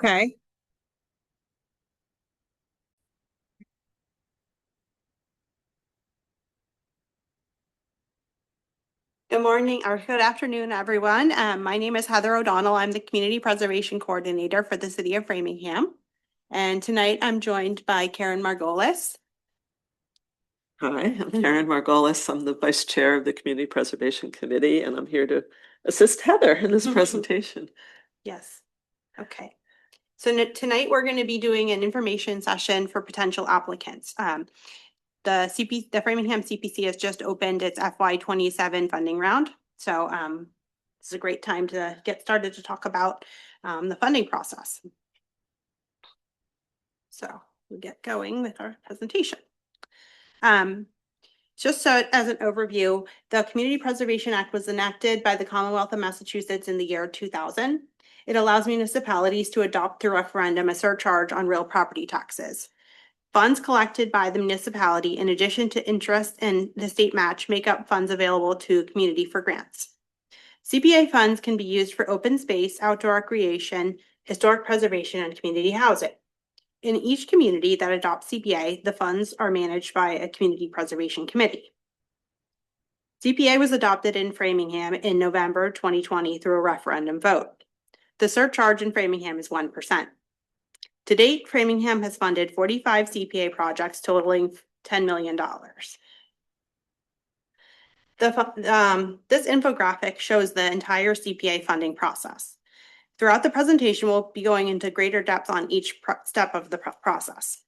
Okay. Good morning or good afternoon, everyone. My name is Heather O'Donnell. I'm the Community Preservation Coordinator for the City of Framingham. And tonight I'm joined by Karen Margolis. Hi, I'm Karen Margolis. I'm the Vice Chair of the Community Preservation Committee, and I'm here to assist Heather in this presentation. Yes. Okay. So tonight we're going to be doing an information session for potential applicants. The Framingham CPC has just opened its FY27 funding round. So this is a great time to get started to talk about the funding process. So we'll get going with our presentation. Just so as an overview, the Community Preservation Act was enacted by the Commonwealth of Massachusetts in the year 2000. It allows municipalities to adopt through referendum a surcharge on real property taxes. Funds collected by the municipality, in addition to interest and the state match, make up funds available to community for grants. CPA funds can be used for open space, outdoor recreation, historic preservation, and community housing. In each community that adopts CPA, the funds are managed by a community preservation committee. CPA was adopted in Framingham in November 2020 through a referendum vote. The surcharge in Framingham is 1%. To date, Framingham has funded 45 CPA projects totaling $10 million. This infographic shows the entire CPA funding process. Throughout the presentation, we'll be going into greater depth on each step of the process.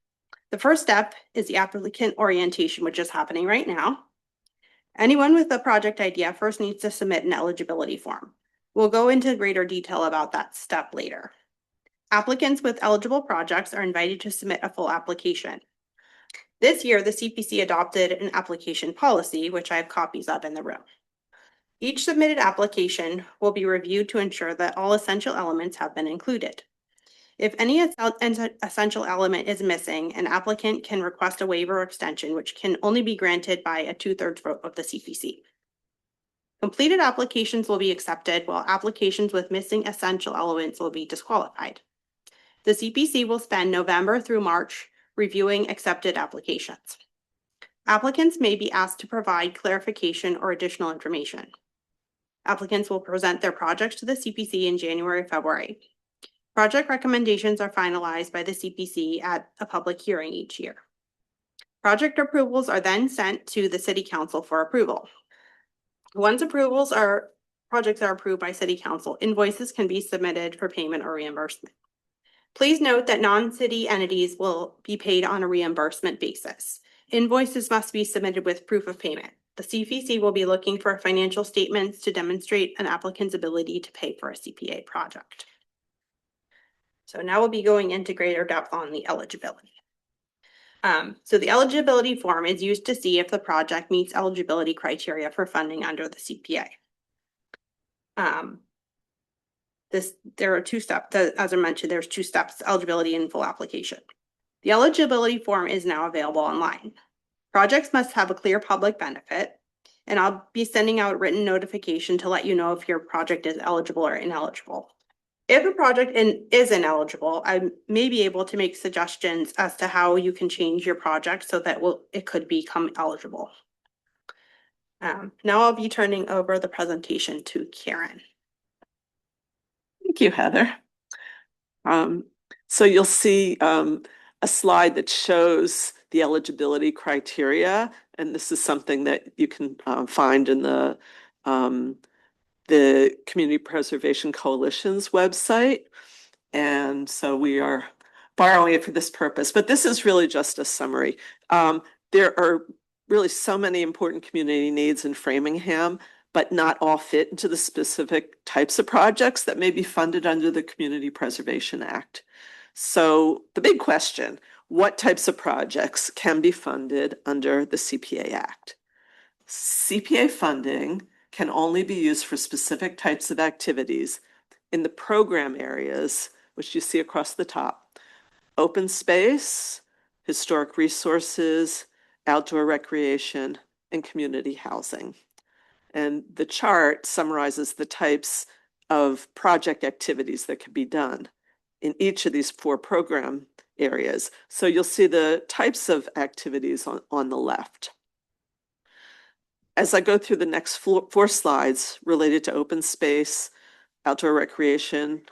The first step is the applicant orientation, which is happening right now. Anyone with a project idea first needs to submit an eligibility form. We'll go into greater detail about that step later. Applicants with eligible projects are invited to submit a full application. This year, the CPC adopted an application policy, which I have copies of in the room. Each submitted application will be reviewed to ensure that all essential elements have been included. If any essential element is missing, an applicant can request a waiver or extension, which can only be granted by a 2/3 vote of the CPC. Completed applications will be accepted, while applications with missing essential elements will be disqualified. The CPC will spend November through March reviewing accepted applications. Applicants may be asked to provide clarification or additional information. Applicants will present their projects to the CPC in January or February. Project recommendations are finalized by the CPC at a public hearing each year. Project approvals are then sent to the City Council for approval. Once projects are approved by City Council, invoices can be submitted for payment or reimbursement. Please note that non-city entities will be paid on a reimbursement basis. Invoices must be submitted with proof of payment. The CPC will be looking for financial statements to demonstrate an applicant's ability to pay for a CPA project. So now we'll be going into greater depth on the eligibility. So the eligibility form is used to see if the project meets eligibility criteria for funding under the CPA. There are two steps, as I mentioned, there's 2 steps, eligibility and full application. The eligibility form is now available online. Projects must have a clear public benefit, and I'll be sending out a written notification to let you know if your project is eligible or ineligible. If a project is ineligible, I may be able to make suggestions as to how you can change your project so that it could become eligible. Now I'll be turning over the presentation to Karen. Thank you, Heather. So you'll see a slide that shows the eligibility criteria, and this is something that you can find in the Community Preservation Coalition's website. And so we are borrowing it for this purpose, but this is really just a summary. There are really so many important community needs in Framingham, but not all fit into the specific types of projects that may be funded under the Community Preservation Act. So the big question, what types of projects can be funded under the CPA Act? CPA funding can only be used for specific types of activities in the program areas, which you see across the top: open space, historic resources, outdoor recreation, and community housing. And the chart summarizes the types of project activities that can be done in each of these 4 program areas. So you'll see the types of activities on the left. As I go through the next 4 slides related to open space, outdoor recreation,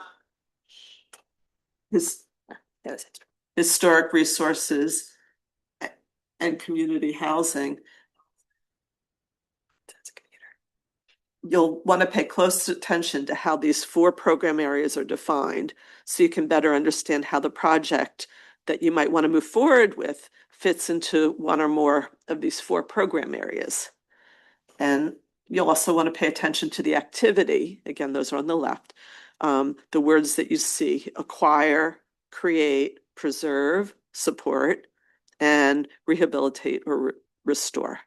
historic resources, and community housing, you'll want to pay close attention to how these 4 program areas are defined so you can better understand how the project that you might want to move forward with fits into one or more of these 4 program areas. And you'll also want to pay attention to the activity. Again, those are on the left. The words that you see: acquire, create, preserve, support, and rehabilitate or restore.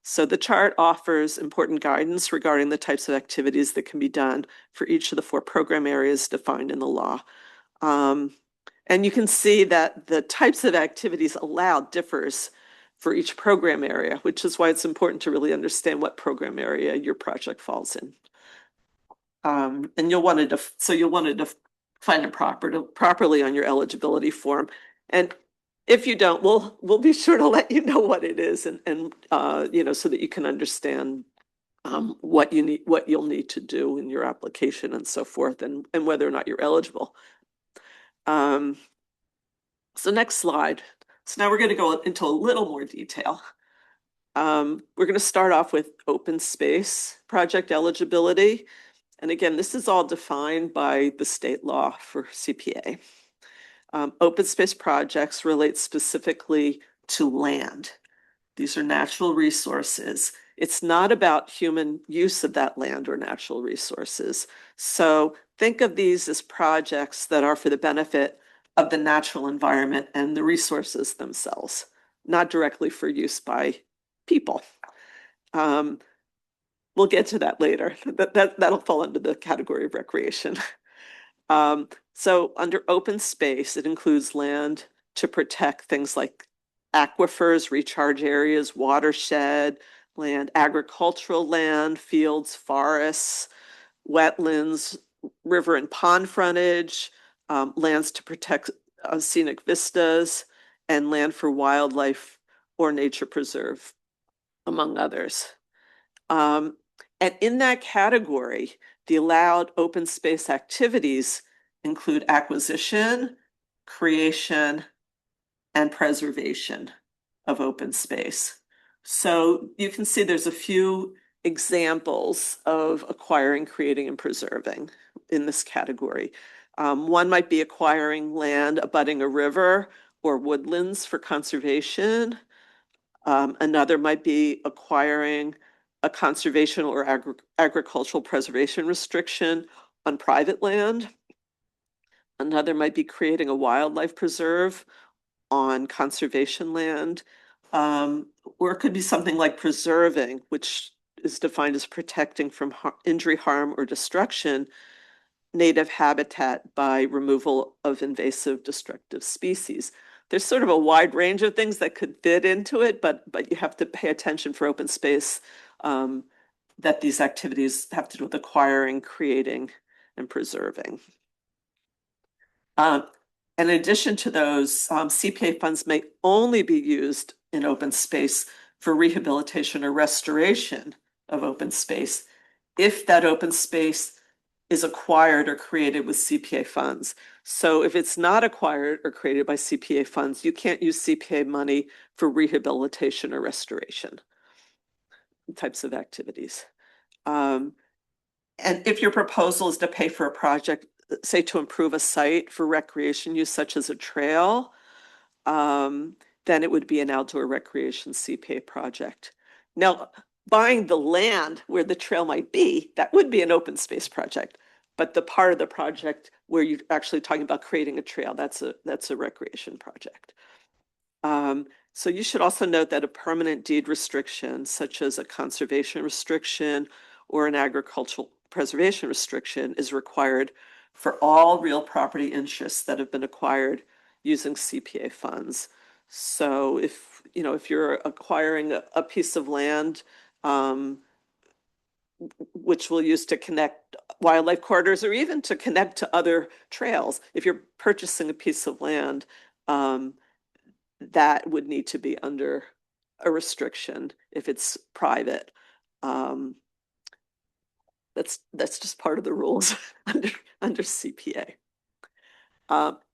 So the chart offers important guidance regarding the types of activities that can be done for each of the 4 program areas defined in the law. And you can see that the types of activities allowed differs for each program area, which is why it's important to really understand what program area your project falls in. And you'll want to find it properly on your eligibility form. And if you don't, we'll be sure to let you know what it is and you know, so that you can understand what you'll need to do in your application and so forth, and whether or not you're eligible. So next slide. So now we're going to go into a little more detail. We're going to start off with open space project eligibility. And again, this is all defined by the state law for CPA. Open space projects relate specifically to land. These are natural resources. It's not about human use of that land or natural resources. So think of these as projects that are for the benefit of the natural environment and the resources themselves, not directly for use by people. We'll get to that later. That'll fall under the category of recreation. So under open space, it includes land to protect things like aquifers, recharge areas, watershed land, agricultural land, fields, forests, wetlands, river and pond frontage, lands to protect scenic vistas, and land for wildlife or nature preserve, among others. And in that category, the allowed open space activities include acquisition, creation, and preservation of open space. So you can see there's a few examples of acquiring, creating, and preserving in this category. One might be acquiring land abutting a river or woodlands for conservation. Another might be acquiring a conservation or agricultural preservation restriction on private land. Another might be creating a wildlife preserve on conservation land. Or it could be something like preserving, which is defined as protecting from injury, harm, or destruction native habitat by removal of invasive destructive species. There's sort of a wide range of things that could fit into it, but you have to pay attention for open space that these activities have to do with acquiring, creating, and preserving. In addition to those, CPA funds may only be used in open space for rehabilitation or restoration of open space if that open space is acquired or created with CPA funds. So if it's not acquired or created by CPA funds, you can't use CPA money for rehabilitation or restoration types of activities. And if your proposal is to pay for a project, say to improve a site for recreation use, such as a trail, then it would be an outdoor recreation CPA project. Now, buying the land where the trail might be, that would be an open space project. But the part of the project where you're actually talking about creating a trail, that's a recreation project. So you should also note that a permanent deed restriction, such as a conservation restriction or an agricultural preservation restriction, is required for all real property interests that have been acquired using CPA funds. So if you're acquiring a piece of land which we'll use to connect wildlife corridors or even to connect to other trails. If you're purchasing a piece of land, that would need to be under a restriction if it's private. That's just part of the rules under CPA.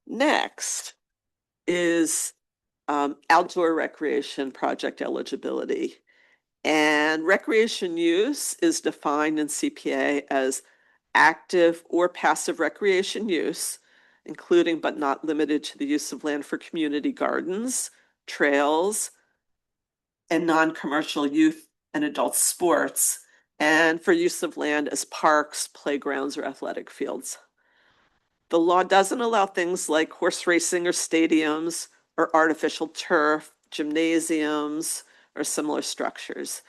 Next is outdoor recreation project eligibility. And recreation use is defined in CPA as active or passive recreation use, including but not limited to the use of land for community gardens, trails, and non-commercial youth and adult sports, and for use of land as parks, playgrounds, or athletic fields. The law doesn't allow things like horse racing or stadiums or artificial turf, gymnasiums, or similar structures.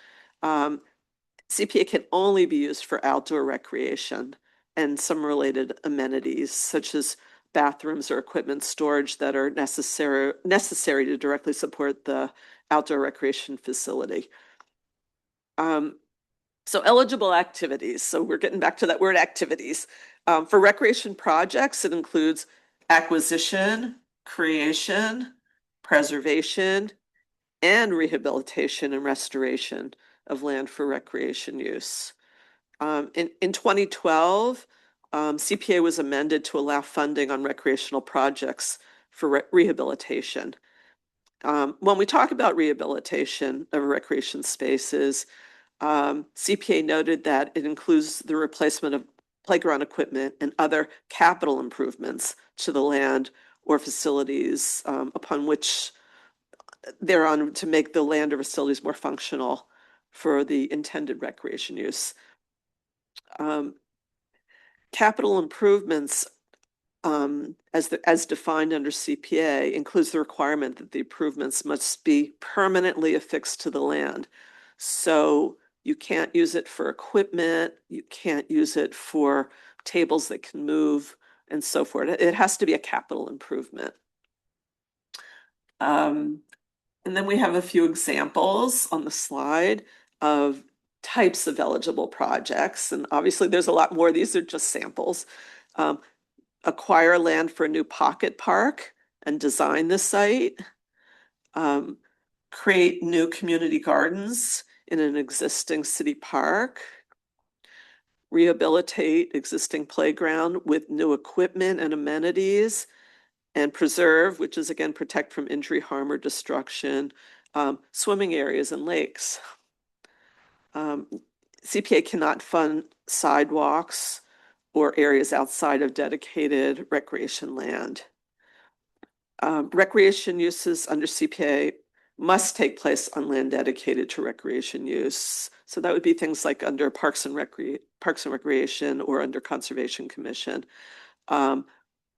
CPA can only be used for outdoor recreation and some related amenities, such as bathrooms or equipment storage that are necessary to directly support the outdoor recreation facility. So eligible activities. So we're getting back to that word activities. For recreation projects, it includes acquisition, creation, preservation, and rehabilitation and restoration of land for recreation use. In 2012, CPA was amended to allow funding on recreational projects for rehabilitation. When we talk about rehabilitation of recreation spaces, CPA noted that it includes the replacement of playground equipment and other capital improvements to the land or facilities upon which they're on to make the land or facilities more functional for the intended recreation use. Capital improvements, as defined under CPA, includes the requirement that the improvements must be permanently affixed to the land. So you can't use it for equipment, you can't use it for tables that can move, and so forth. It has to be a capital improvement. And then we have a few examples on the slide of types of eligible projects. And obviously there's a lot more. These are just samples. Acquire land for a new pocket park and design the site. Create new community gardens in an existing city park. Rehabilitate existing playground with new equipment and amenities. And preserve, which is again protect from injury, harm, or destruction, swimming areas and lakes. CPA cannot fund sidewalks or areas outside of dedicated recreation land. Recreation uses under CPA must take place on land dedicated to recreation use. So that would be things like under Parks and Recreation or under Conservation Commission.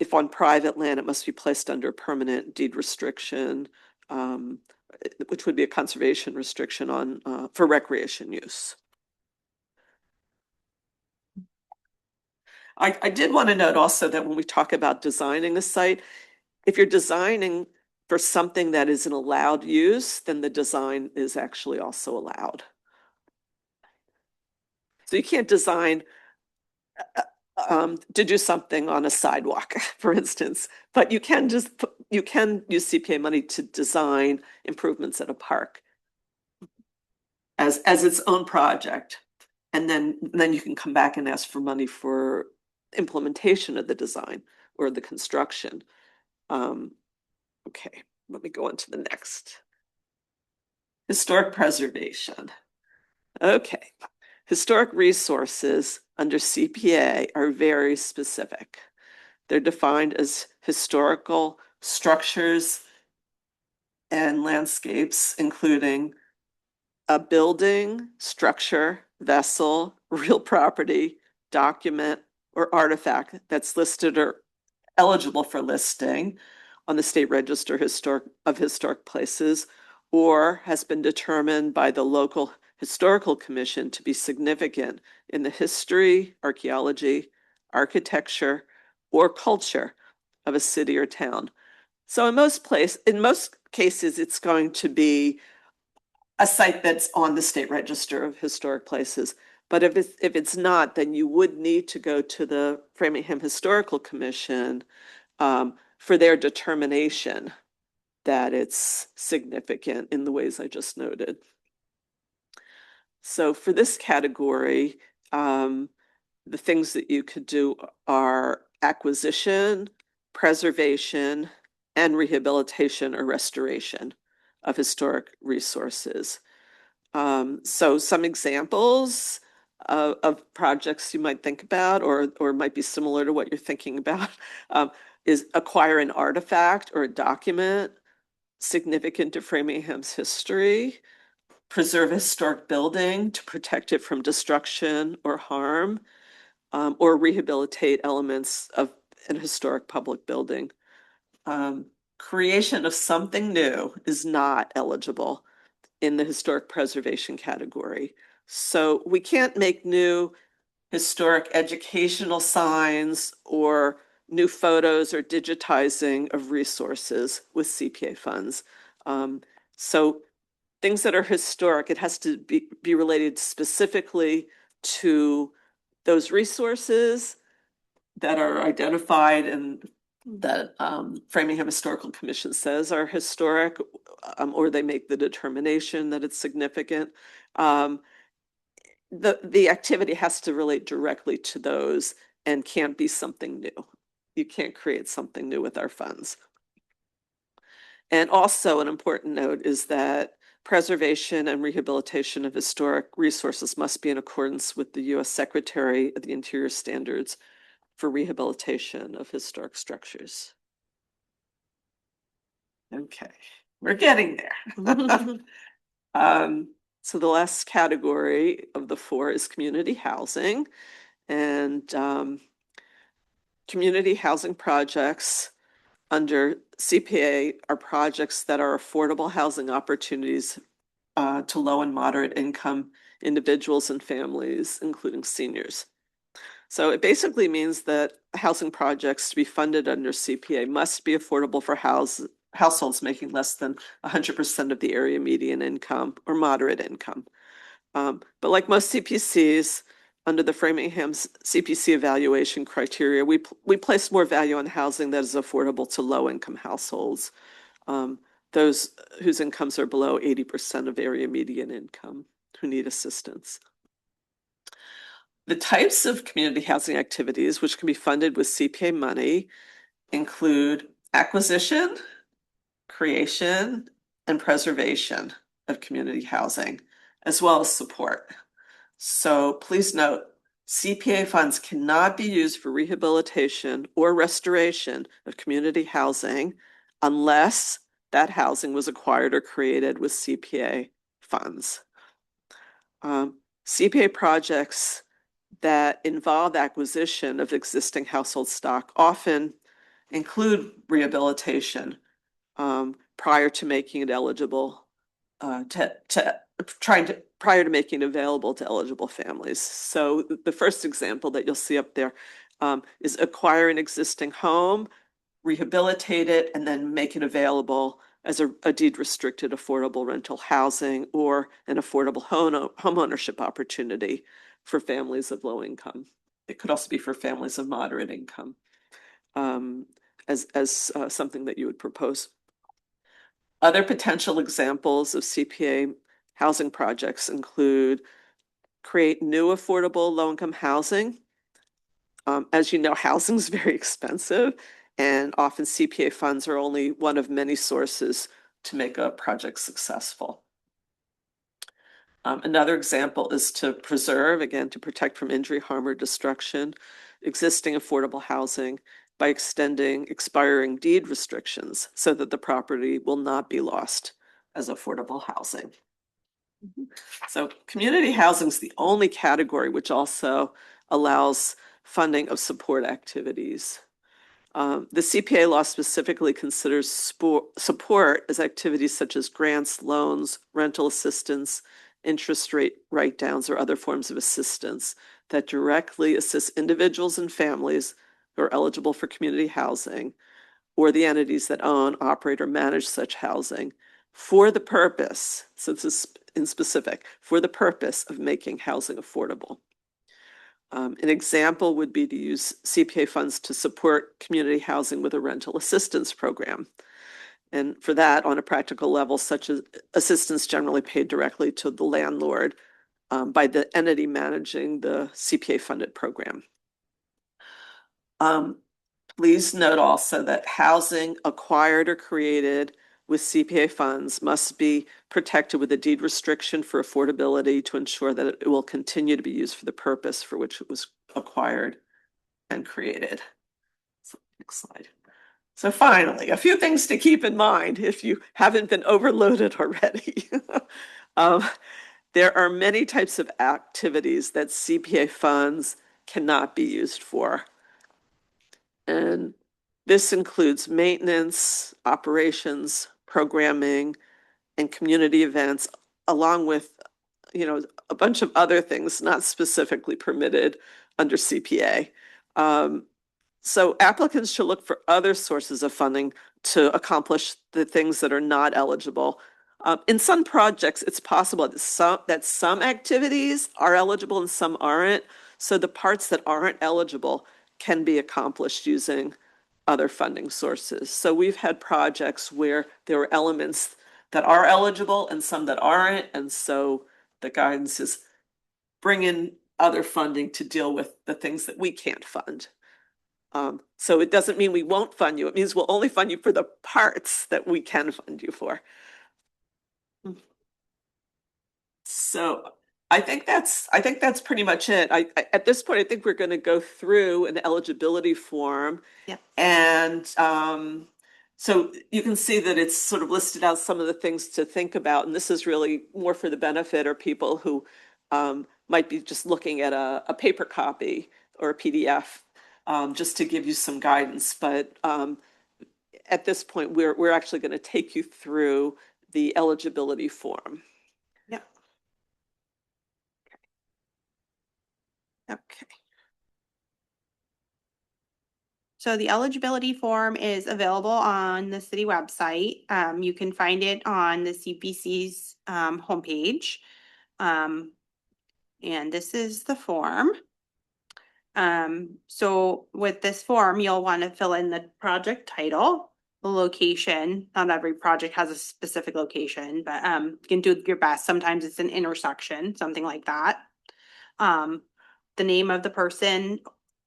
If on private land, it must be placed under permanent deed restriction, which would be a conservation restriction on for recreation use. I did want to note also that when we talk about designing a site, if you're designing for something that is an allowed use, then the design is actually also allowed. So you can't design to do something on a sidewalk, for instance, but you can use CPA money to design improvements at a park as its own project, and then you can come back and ask for money for implementation of the design or the construction. Okay, let me go on to the next. Historic preservation. Okay. Historic resources under CPA are very specific. They're defined as historical structures and landscapes, including a building, structure, vessel, real property, document, or artifact that's listed or eligible for listing on the State Register of Historic Places, or has been determined by the local Historical Commission to be significant in the history, archaeology, architecture, or culture of a city or town. So in most cases, it's going to be a site that's on the State Register of Historic Places. But if it's not, then you would need to go to the Framingham Historical Commission for their determination that it's significant in the ways I just noted. So for this category, the things that you could do are acquisition, preservation, and rehabilitation or restoration of historic resources. So some examples of projects you might think about or might be similar to what you're thinking about is acquire an artifact or a document significant to Framingham's history, preserve a historic building to protect it from destruction or harm, or rehabilitate elements of an historic public building. Creation of something new is not eligible in the historic preservation category. So we can't make new historic educational signs or new photos or digitizing of resources with CPA funds. So things that are historic, it has to be related specifically to those resources that are identified and that Framingham Historical Commission says are historic, or they make the determination that it's significant. The activity has to relate directly to those and can't be something new. You can't create something new with our funds. And also an important note is that preservation and rehabilitation of historic resources must be in accordance with the U.S. Secretary of the Interior standards for rehabilitation of historic structures. Okay, we're getting there. So the last category of the four is community housing. And community housing projects under CPA are projects that are affordable housing opportunities to low and moderate income individuals and families, including seniors. So it basically means that housing projects to be funded under CPA must be affordable for households making less than 100% of the area median income or moderate income. But like most CPCs, under the Framingham's CPC evaluation criteria, we place more value on housing that is affordable to low-income households, those whose incomes are below 80% of area median income who need assistance. The types of community housing activities which can be funded with CPA money include acquisition, creation, and preservation of community housing, as well as support. So please note, CPA funds cannot be used for rehabilitation or restoration of community housing unless that housing was acquired or created with CPA funds. CPA projects that involve acquisition of existing household stock often include rehabilitation prior to making it eligible prior to making it available to eligible families. So the first example that you'll see up there is acquire an existing home, rehabilitate it, and then make it available as a deed restricted affordable rental housing or an affordable home ownership opportunity for families of low income. It could also be for families of moderate income as something that you would propose. Other potential examples of CPA housing projects include create new affordable low-income housing. As you know, housing is very expensive, and often CPA funds are only one of many sources to make a project successful. Another example is to preserve, again, to protect from injury, harm, or destruction, existing affordable housing by extending expiring deed restrictions so that the property will not be lost as affordable housing. So community housing is the only category which also allows funding of support activities. The CPA law specifically considers support as activities such as grants, loans, rental assistance, interest rate write-downs, or other forms of assistance that directly assist individuals and families who are eligible for community housing, or the entities that own, operate, or manage such housing for the purpose, so this is in specific, for the purpose of making housing affordable. An example would be to use CPA funds to support community housing with a rental assistance program. And for that, on a practical level, such as assistance generally paid directly to the landlord by the entity managing the CPA funded program. Please note also that housing acquired or created with CPA funds must be protected with a deed restriction for affordability to ensure that it will continue to be used for the purpose for which it was acquired and created. So, next slide. So finally, a few things to keep in mind if you haven't been overloaded already. There are many types of activities that CPA funds cannot be used for. And this includes maintenance, operations, programming, and community events, along with, a bunch of other things not specifically permitted under CPA. So applicants should look for other sources of funding to accomplish the things that are not eligible. In some projects, it's possible that some activities are eligible and some aren't. So the parts that aren't eligible can be accomplished using other funding sources. So we've had projects where there were elements that are eligible and some that aren't. And so the guidance is bring in other funding to deal with the things that we can't fund. So it doesn't mean we won't fund you. It means we'll only fund you for the parts that we can fund you for. So I think that's pretty much it. At this point, I think we're going to go through an eligibility form. Yep. And so you can see that it's sort of listed out some of the things to think about. And this is really more for the benefit of people who might be just looking at a paper copy or a PDF, just to give you some guidance. But at this point, we're actually going to take you through the eligibility form. Yep. Okay. So the eligibility form is available on the city website. You can find it on the CPC's homepage. And this is the form. So with this form, you'll want to fill in the project title, the location. Not every project has a specific location, but you can do your best. Sometimes it's an intersection, something like that. The name of the person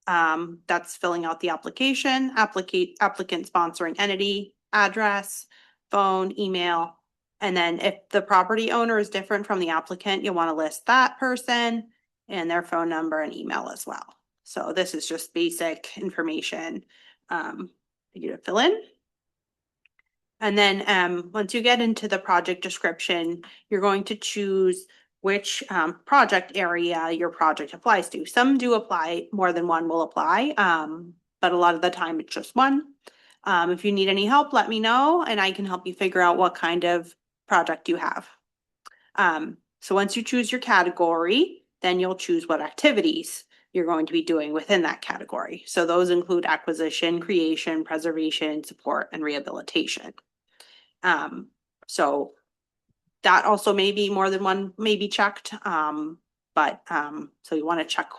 that's filling out the application, applicant sponsoring entity, address, phone, email. And then if the property owner is different from the applicant, you'll want to list that person and their phone number and email as well. So this is just basic information for you to fill in. And then once you get into the project description, you're going to choose which project area your project applies to. Some do apply, more than one will apply, but a lot of the time it's just one. If you need any help, let me know and I can help you figure out what kind of project you have. So once you choose your category, then you'll choose what activities you're going to be doing within that category. So those include acquisition, creation, preservation, support, and rehabilitation. So that also may be more than one may be checked, but so you want to check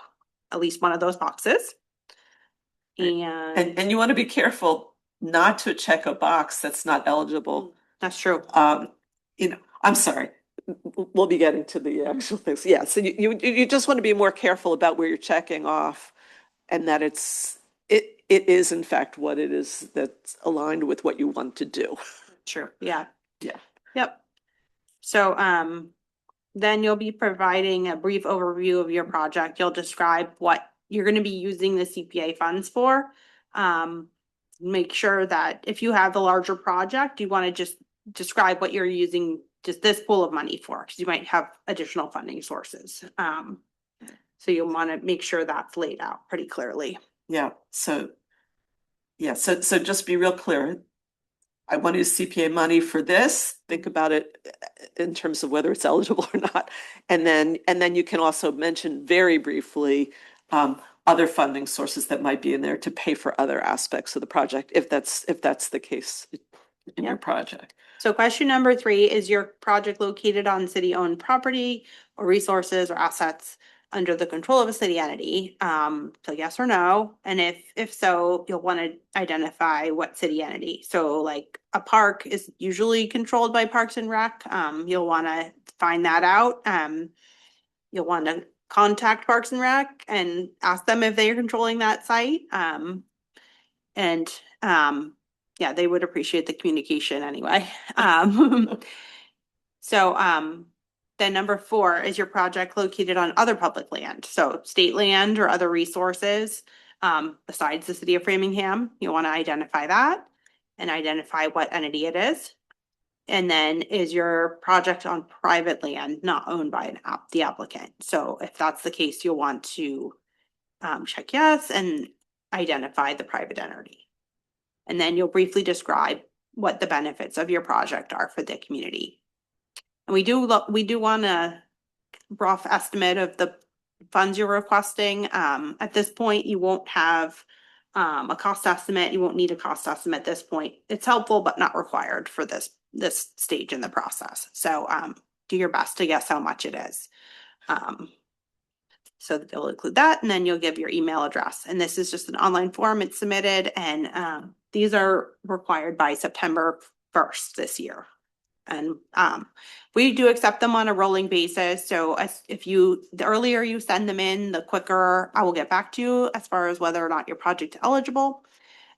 at least one of those boxes. And you want to be careful not to check a box that's not eligible. That's true. I'm sorry. We'll be getting to the actual things. Yeah, so you just want to be more careful about where you're checking off, and that it is in fact what it is that's aligned with what you want to do. True. Yeah. Yeah. Yep. So then you'll be providing a brief overview of your project. You'll describe what you're going to be using the CPA funds for. Make sure that if you have a larger project, you want to just describe what you're using just this pool of money for, because you might have additional funding sources. So you'll want to make sure that's laid out pretty clearly. Yeah. So just be real clear. I want to use CPA money for this. Think about it in terms of whether it's eligible or not. And then you can also mention very briefly other funding sources that might be in there to pay for other aspects of the project, if that's the case. in your Yep. project. So question number 3, is your project located on city-owned property or resources or assets under the control of a city entity? So yes or no, and if so, you'll want to identify what city entity. So like a park is usually controlled by Parks and Rec. You'll want to find that out. You'll want to contact Parks and Rec and ask them if they are controlling that site. And yeah, they would appreciate the communication anyway. So then number 4, is your project located on other public land? So state land or other resources besides the city of Framingham. You want to identify that and identify what entity it is. And then is your project on private land not owned by the applicant? So if that's the case, you'll want to check yes and identify the private entity. And then you'll briefly describe what the benefits of your project are for the community. And we do want a rough estimate of the funds you're requesting. At this point, you won't have a cost estimate. You won't need a cost estimate at this point. It's helpful, but not required for this stage in the process. So do your best to guess how much it is. So they'll include that, and then you'll give your email address. And this is just an online form. It's submitted, and these are required by September 1st this year. And we do accept them on a rolling basis. So the earlier you send them in, the quicker I will get back to you as far as whether or not your project is eligible.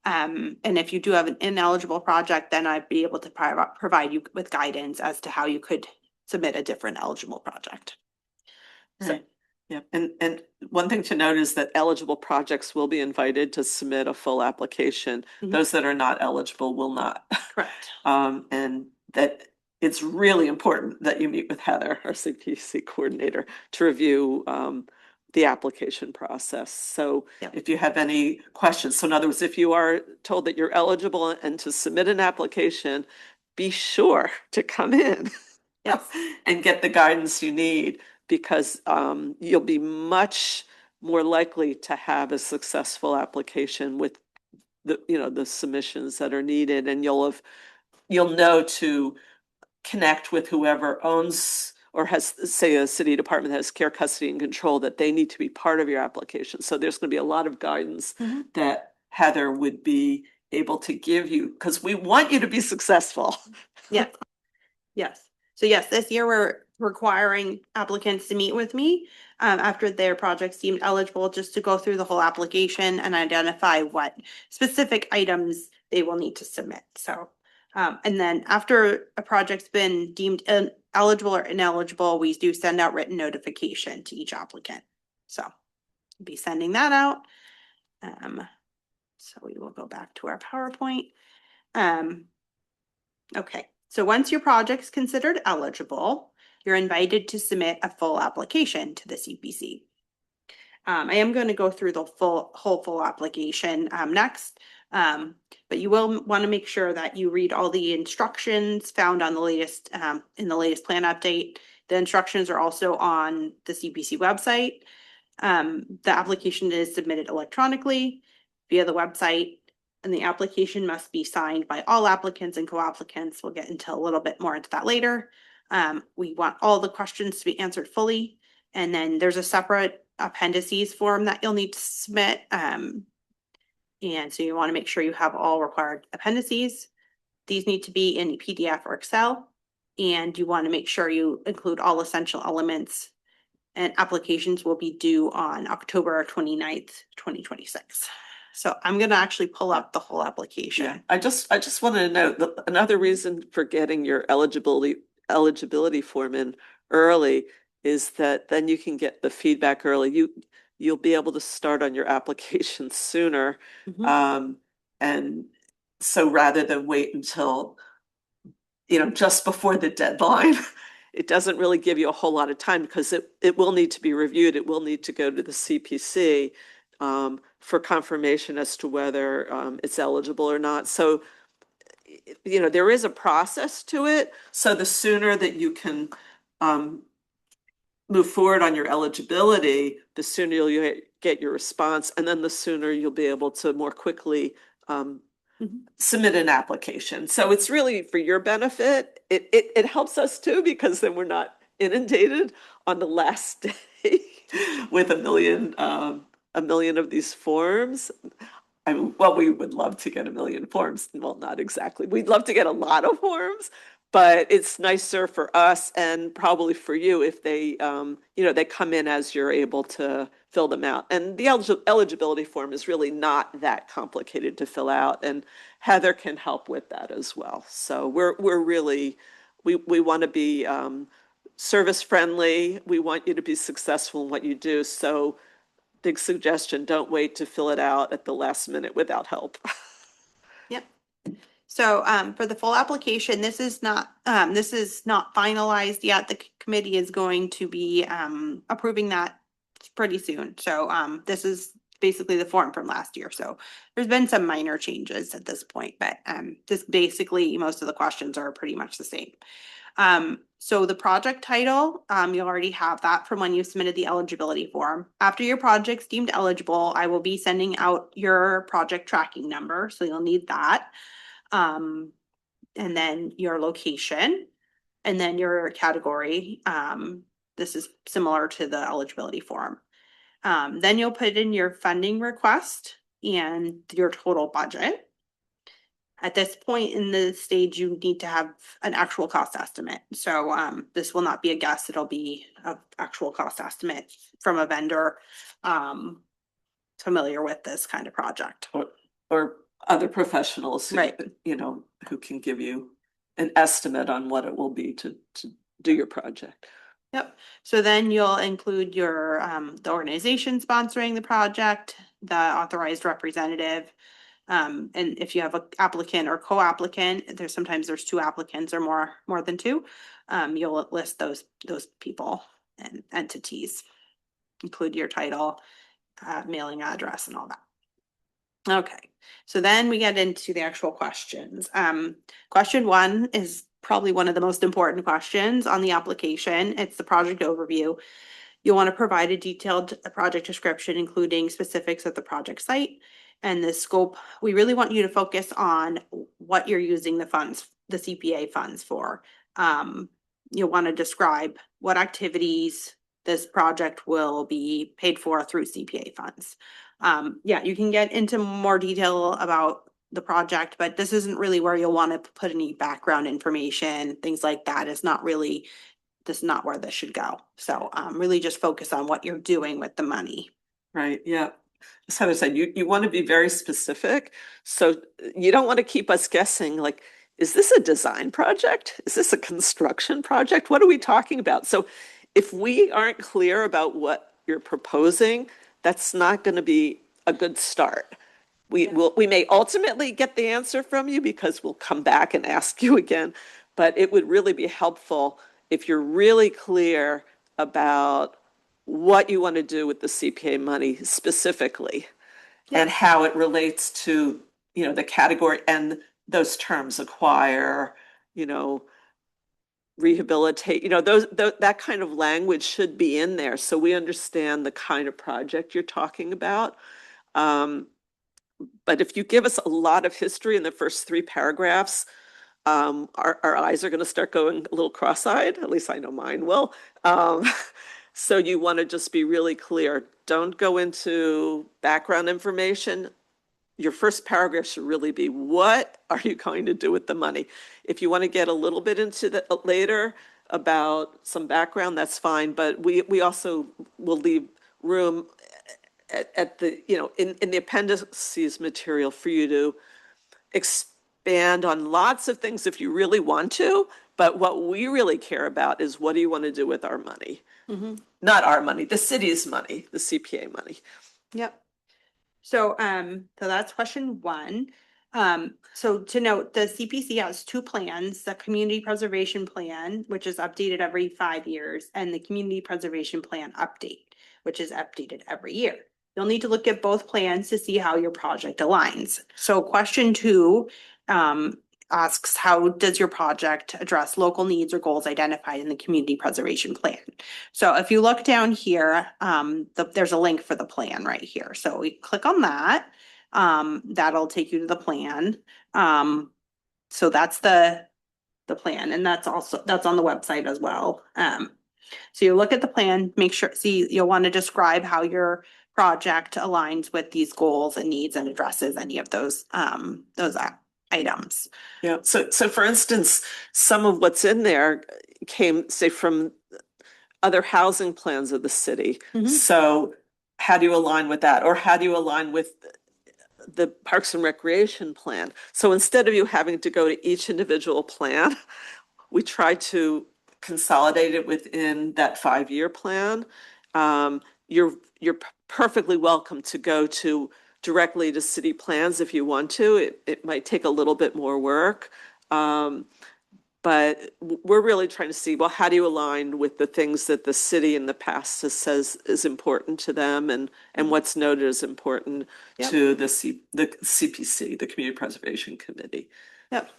And if you do have an ineligible project, then I'd be able to provide you with guidance as to how you could submit a different eligible project. Right. Yep. And one thing to note is that eligible projects will be invited to submit a full application. Mhm. Those that are not eligible will not. Correct. And that it's really important that you meet with Heather, our CPC coordinator, to review the application process. So Yep. if you have any questions, so in other words, if you are told that you're eligible and to submit an application, be sure to come in Yes. and get the guidance you need, because you'll be much more likely to have a successful application with the submissions that are needed, and you'll know to connect with whoever owns or has, say, a city department that has care, custody, and control, that they need to be part of your application. So there's going to be a lot of guidance that Heather would be able to give you, because we want you to be successful. Yes. Yes. So yes, this year we're requiring applicants to meet with me after their project's deemed eligible, just to go through the whole application and identify what specific items they will need to submit. So, and then after a project's been deemed eligible or ineligible, we do send out written notification to each applicant. So we'll be sending that out. So we will go back to our PowerPoint. Okay. So once your project's considered eligible, you're invited to submit a full application to the CPC. I am going to go through the whole full application next, but you will want to make sure that you read all the instructions found on the latest in the latest plan update. The instructions are also on the CPC website. The application is submitted electronically via the website, and the application must be signed by all applicants and co-applicants. We'll get into a little bit more into that later. We want all the questions to be answered fully. And then there's a separate appendices form that you'll need to submit. And so you want to make sure you have all required appendices. These need to be in PDF or Excel. And you want to make sure you include all essential elements, and applications will be due on October 29th, 2026. So I'm going to actually pull up the whole application. Yeah, I just wanted to note that another reason for getting your eligibility form in early is that then you can get the feedback early. You'll be able to start on your application sooner. And so rather than wait until, just before the deadline, it doesn't really give you a whole lot of time, because it will need to be reviewed. It will need to go to the CPC for confirmation as to whether it's eligible or not. So, there is a process to it. So the sooner that you can move forward on your eligibility, the sooner you'll get your response, and then the sooner you'll be able to more quickly Mhm. submit an application. So it's really for your benefit. It helps us too, because then we're not inundated on the last day with a million of these forms. I mean, well, we would love to get a million forms. Well, not exactly. We'd love to get a lot of forms, but it's nicer for us and probably for you if they, they come in as you're able to fill them out. And the eligibility form is really not that complicated to fill out, and Heather can help with that as well. So we're really, we want to be service friendly. We want you to be successful in what you do. So big suggestion, don't wait to fill it out at the last minute without help. Yep. So for the full application, this is not finalized yet. The committee is going to be approving that pretty soon. So this is basically the form from last year. So there's been some minor changes at this point, but this basically most of the questions are pretty much the same. So the project title, you already have that from when you submitted the eligibility form. After your project's deemed eligible, I will be sending out your project tracking number, so you'll need that. And then your location, and then your category. This is similar to the eligibility form. Then you'll put in your funding request and your total budget. At this point in the stage, you need to have an actual cost estimate. So this will not be a guess, it'll be an actual cost estimate from a vendor familiar with this kind of project. Or other professionals who, Right. Who can give you an estimate on what it will be to do your project. Yep. So then you'll include your the organization sponsoring the project, the authorized representative. And if you have an applicant or co-applicant, there's two applicants or more than two. You'll list those people and entities, include your title, mailing address, and all that. Okay, so then we get into the actual questions. Question 1 is probably one of the most important questions on the application. It's the project overview. You'll want to provide a detailed project description, including specifics of the project site and the scope. We really want you to focus on what you're using the CPA funds for. You'll want to describe what activities this project will be paid for through CPA funds. Yeah, you can get into more detail about the project, but this isn't really where you'll want to put any background information, things like that. This is not where this should go. So really just focus on what you're doing with the money. Right, yeah. As Heather said, you want to be very specific. So you don't want to keep us guessing, like, is this a design project? Is this a construction project? What are we talking about? So if we aren't clear about what you're proposing, that's not going to be a good start. We may ultimately get the answer from you because we'll come back and ask you again, but it would really be helpful if you're really clear about what you want to do with the CPA money specifically, and how it relates to, the category and those terms: acquire, rehabilitate, that kind of language should be in there so we understand the kind of project you're talking about. But if you give us a lot of history in the first 3 paragraphs, our eyes are going to start going a little cross-eyed. At least I know mine will. So you want to just be really clear. Don't go into background information. Your first paragraph should really be, what are you going to do with the money? If you want to get a little bit into that later about some background, that's fine. But we also will leave room at the, in the appendices material for you to expand on lots of things if you really want to. But what we really care about is, what do you want to do with our money? Mm-hmm. Not our money, the city's money, the CPA money. Yep. So that's question 1. So to note, the CPC has 2 plans: the Community Preservation Plan, which is updated every 5 years, and the Community Preservation Plan Update, which is updated every year. You'll need to look at both plans to see how your project aligns. So question 2 asks, how does your project address local needs or goals identified in the Community Preservation Plan? So if you look down here, there's a link for the plan right here. So we click on that. That'll take you to the plan. So that's the plan, and that's on the website as well. So you look at the plan, make sure, you'll want to describe how your project aligns with these goals and needs and addresses any of those items. Yeah, so for instance, some of what's in there came, say, from other housing plans of the city. Mhm. So how do you align with that? Or how do you align with the Parks and Recreation plan? So instead of you having to go to each individual plan, we try to consolidate it within that 5-year plan. You're perfectly welcome to go directly to city plans if you want to. It might take a little bit more work. But we're really trying to see, well, how do you align with the things that the city in the past has says is important to them, and what's noted as important Yep. to the CPC, the Community Preservation Committee, Yep.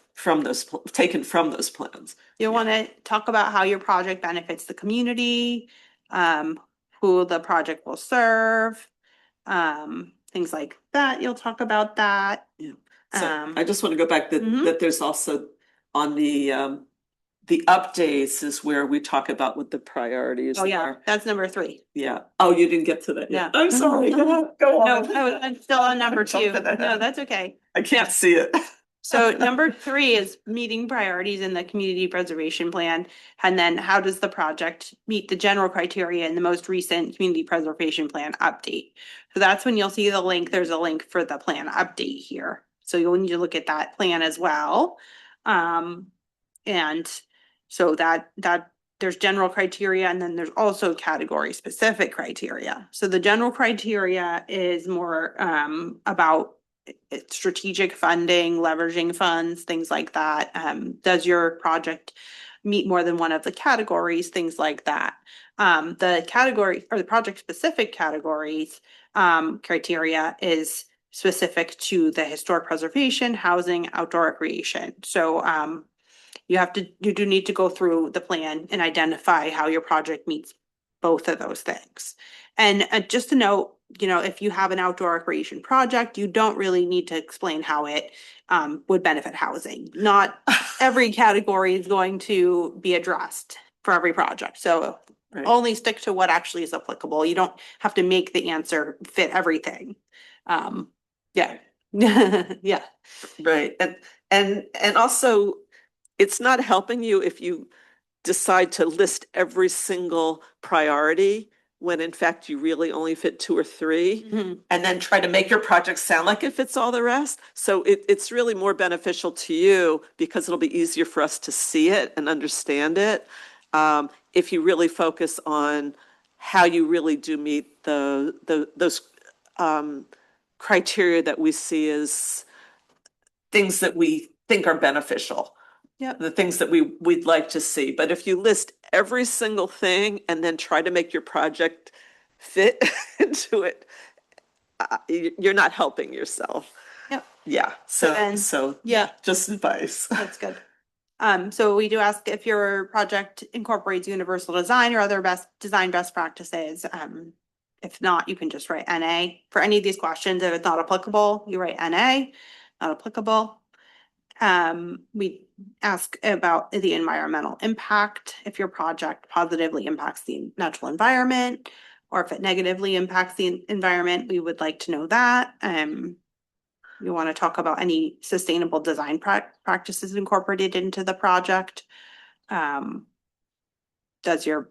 taken from those plans. You want to talk about how your project benefits the community, who the project will serve, things like that. You'll talk about that. Yeah. So Um, I just want to go back mhm. that there's also on the updates is where we talk about what the priorities Oh, yeah, are. that's number 3. Yeah. Oh, you didn't get to that Yeah. yet. I'm sorry. Go No, on. I'm still on number 2. Jumping ahead. No, that's okay. I can't see it. So number 3 is meeting priorities in the community preservation plan. And then how does the project meet the general criteria in the most recent community preservation plan update? So that's when you'll see the link. There's a link for the plan update here. So you'll need to look at that plan as well. And so that there's general criteria, and then there's also category specific criteria. So the general criteria is more about strategic funding, leveraging funds, things like that. Does your project meet more than one of the categories, things like that. The category or the project specific categories criteria is specific to the historic preservation, housing, outdoor recreation. So you do need to go through the plan and identify how your project meets both of those things. And just to note, if you have an outdoor recreation project, you don't really need to explain how it would benefit housing. Not every category is going to be addressed for every project. So Right. only stick to what actually is applicable. You don't have to make the answer fit everything. Yeah. Yeah. Right. And also it's not helping you if you decide to list every single priority when in fact you really only fit 2 or 3, Mhm. and then try to make your project sound like it fits all the rest. So it's really more beneficial to you because it'll be easier for us to see it and understand it. If you really focus on how you really do meet those criteria that we see as things that we think are beneficial. Yep. The things that we'd like to see. But if you list every single thing and then try to make your project fit into it, you're not helping yourself. Yep. Yeah. So Yeah, just advice. that's good. So we do ask if your project incorporates universal design or other best practices. If not, you can just write NA. For any of these questions, if it's not applicable, you write NA, not applicable. We ask about the environmental impact. If your project positively impacts the natural environment, or if it negatively impacts the environment, we would like to know that. You want to talk about any sustainable design practices incorporated into the project. Does your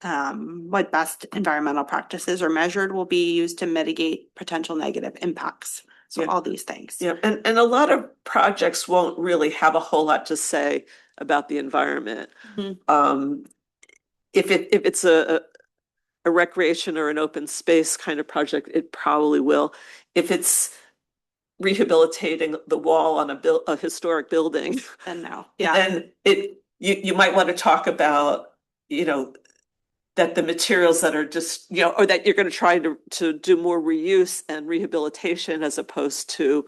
what best environmental practices are measured will be used to mitigate potential negative impacts. So Yeah. all these things. Yeah, and a lot of projects won't really have a whole lot to say about the environment. Mhm. If it's a recreation or an open space kind of project, it probably will. If it's rehabilitating the wall on a historic building, And no, yeah, then you might want to talk about, that the materials that are just, or that you're going to try to do more reuse and rehabilitation as opposed to,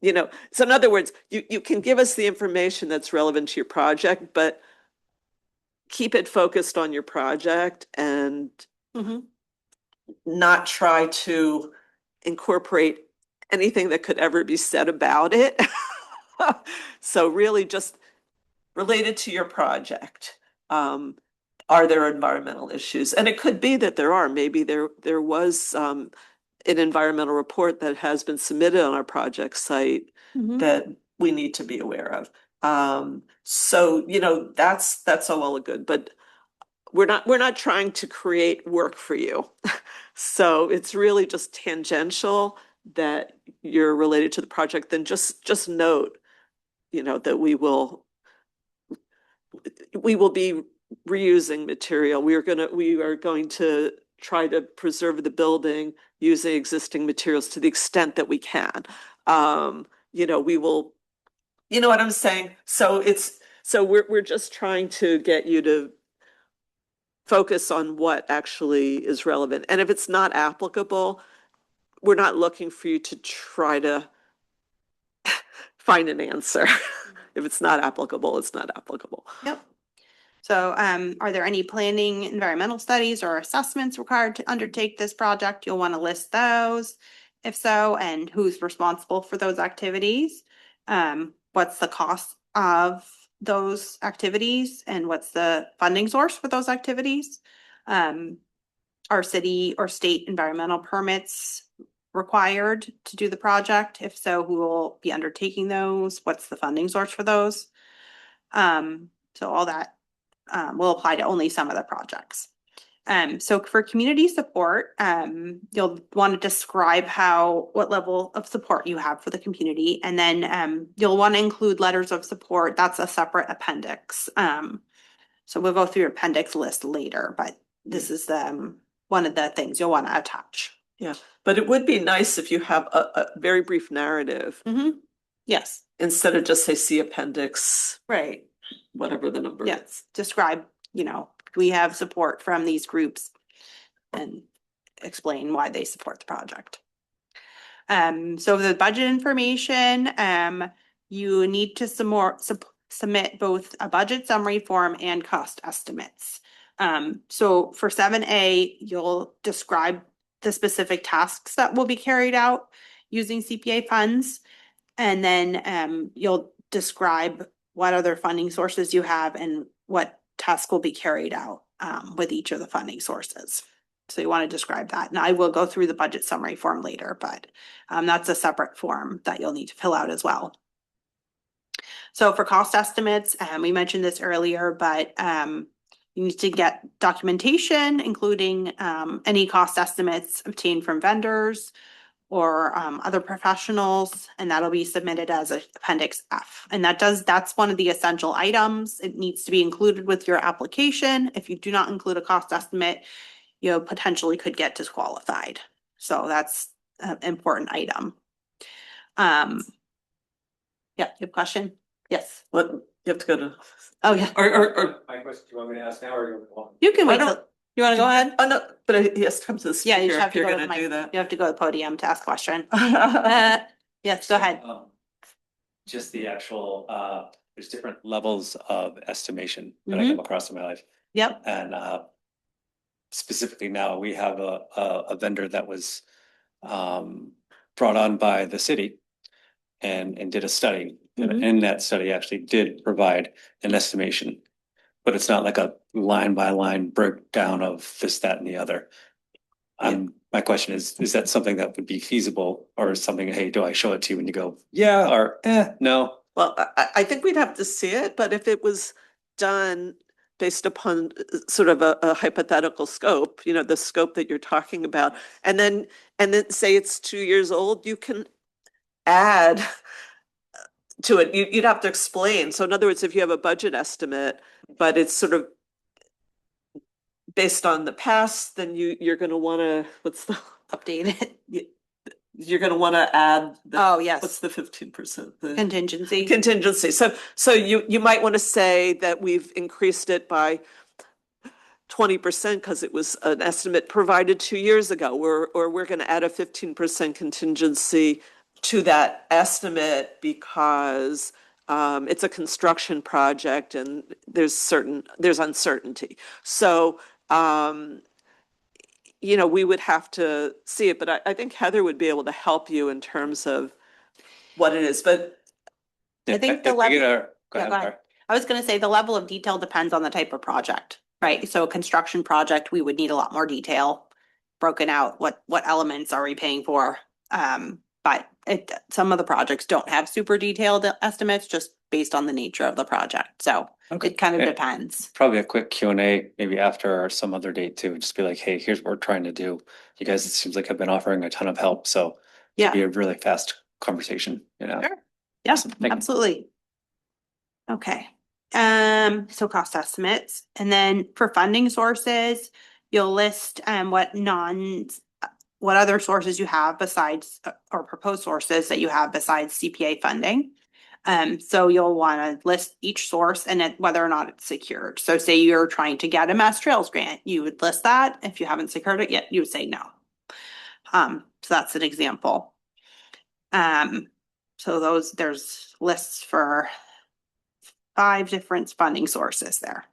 so in other words, you can give us the information that's relevant to your project, but keep it focused on your project and Mhm. not try to incorporate anything that could ever be said about it. So really just related to your project. Are there environmental issues? And it could be that there are. Maybe there was an environmental report that has been submitted on our project site that we need to be aware of. So, you know, that's all well and good, but we're not trying to create work for you. So it's really just tangential that you're related to the project. Then just note, you know, that we will be reusing material. We are going to try to preserve the building using existing materials to the extent that we can. You know, we will, you know what I'm saying? So we're just trying to get you to focus on what actually is relevant. And if it's not applicable, we're not looking for you to try to find an answer. If it's not applicable, it's not applicable. Yep. So, are there any planning environmental studies or assessments required to undertake this project? You'll want to list those. If so, and who's responsible for those activities? What's the cost of those activities and what's the funding source for those activities? Are city or state environmental permits required to do the project? If so, who will be undertaking those? What's the funding source for those? So all that will apply to only some of the projects. So for community support, you'll want to describe what level of support you have for the community. And then you'll want to include letters of support. That's a separate appendix. So we'll go through your appendix list later, but this is one of the things you'll want to attach. Yeah, but it would be nice if you have a very brief narrative. Yes. Instead of just say see appendix, right, whatever the number is. Describe, you know, we have support from these groups and explain why they support the project. So the budget information, you need to submit both a budget summary form and cost estimates. So for 7A, you'll describe the specific tasks that will be carried out using CPA funds. And then you'll describe what other funding sources you have and what tasks will be carried out with each of the funding sources. So you want to describe that. And I will go through the budget summary form later, but that's a separate form that you'll need to fill out as well. So for cost estimates, we mentioned this earlier, but you need to get documentation, including any cost estimates obtained from vendors or other professionals, and that'll be submitted as Appendix F. And that's one of the essential items. It needs to be included with your application. If you do not include a cost estimate, you potentially could get disqualified. So that's an important item. Yeah, you have a question? Yes. What, you have to go to. Oh, yeah. Or My question, do you want me to ask now or you want? You can wait till, you want to go ahead? Oh, no, but he has to come to the speaker. Yeah, you just have if to you're go to gonna the do mic. that. You have to go to the podium to ask a question. Yes, go ahead. Just the actual, there's different levels of estimation that I come across in my life. Yep. And specifically now, we have a vendor that was brought on by the city and did a study. And in that study actually did provide an estimation, but it's not like a line by line breakdown of this, that, and the other. My question is that something that would be feasible or something, hey, do I show it to you and you go, yeah, or no? Well, I think we'd have to see it, but if it was done based upon sort of a hypothetical scope, you know, the scope that you're talking about, and then say it's 2 years old, you can add to it. You'd have to explain. So in other words, if you have a budget estimate, but it's sort of based on the past, then you're going to want to, what's the Update it. You're going to want to add Oh, yes. What's the 15%? Contingency. Contingency. So you might want to say that we've increased it by 20% because it was an estimate provided 2 years ago, or we're going to add a 15% contingency to that estimate because it's a construction project and there's uncertainty. So you know, we would have to see it, but I think Heather would be able to help you in terms of what it is, but I think If the we get level- our- go Yeah, ahead, go ahead. Laura. I was gonna say the level of detail depends on the type of project, right? So a construction project, we would need a lot more detail. Broken out, what elements are we paying for? But some of the projects don't have super detailed estimates just based on the nature of the project. So Okay. it kind of Yeah. depends. Probably a quick Q&A, maybe after or some other date too, just be like, hey, here's what we're trying to do. You guys, it seems like have been offering a ton of help, so it'd be Yeah, a really fast conversation, you know? sure. Yeah, Awesome. Thank you. absolutely. Okay, so cost estimates, and then for funding sources, you'll list what other sources you have besides or proposed sources that you have besides CPA funding. So you'll want to list each source and whether or not it's secured. So say you're trying to get a Mass Trails grant, you would list that. If you haven't secured it yet, you would say no. So that's an example. So there's lists for 5 different funding sources there.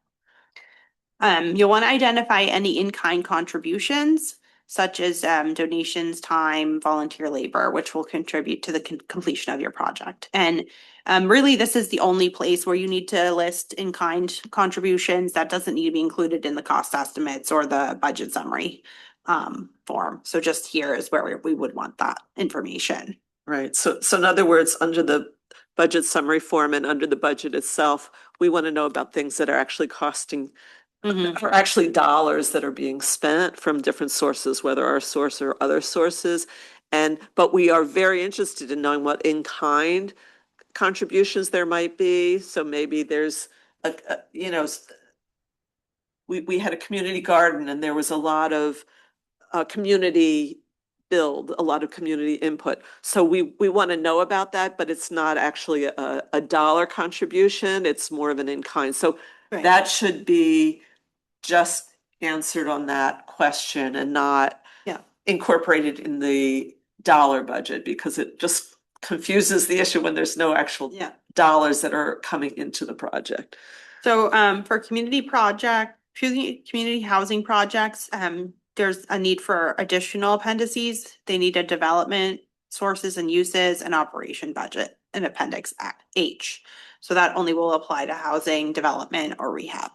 You'll want to identify any in-kind contributions, such as donations, time, volunteer labor, which will contribute to the completion of your project. And really, this is the only place where you need to list in-kind contributions. That doesn't need to be included in the cost estimates or the budget summary form. So just here is where we would want that information. right, so in other words, under the budget summary form and under the budget itself, we want to know about things that are actually costing, are actually dollars that are being spent from different sources, whether our source or other sources. But we are very interested in knowing what in-kind contributions there might be. So maybe there's you know, we had a community garden and there was a lot of community build, a lot of community input. So we want to know about that, but it's not actually a dollar contribution. It's more of an in-kind. So Right. that should be just answered on that question and not Yeah. incorporated in the dollar budget, because it just confuses the issue when there's no actual Yeah. dollars that are coming into the project. So for community housing projects, there's a need for additional appendices. They need a development, sources and uses, and operation budget in Appendix H. So that only will apply to housing, development, or rehab.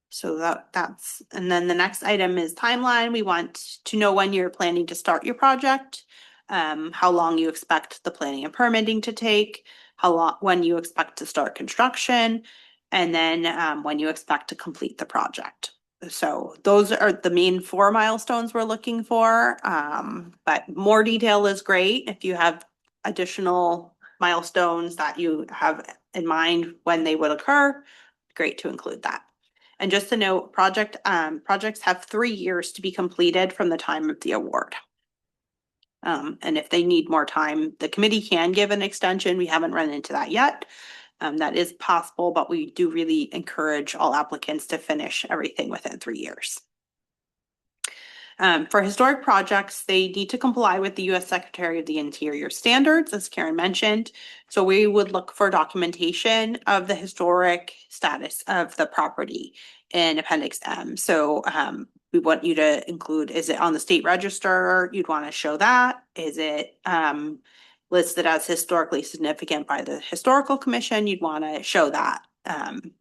So that's, and then the next item is timeline. We want to know when you're planning to start your project, how long you expect the planning and permitting to take, when you expect to start construction, and then when you expect to complete the project. So those are the main 4 milestones we're looking for. But more detail is great. If you have additional milestones that you have in mind when they would occur, great to include that. And just to note, projects have 3 years to be completed from the time of the award. And if they need more time, the committee can give an extension. We haven't run into that yet. That is possible, but we do really encourage all applicants to finish everything within 3 years. For historic projects, they need to comply with the U.S. Secretary of the Interior standards, as Karen mentioned. So we would look for documentation of the historic status of the property in Appendix M. So we want you to include, is it on the state register? You'd want to show that. Is it listed as historically significant by the Historical Commission? You'd want to show that.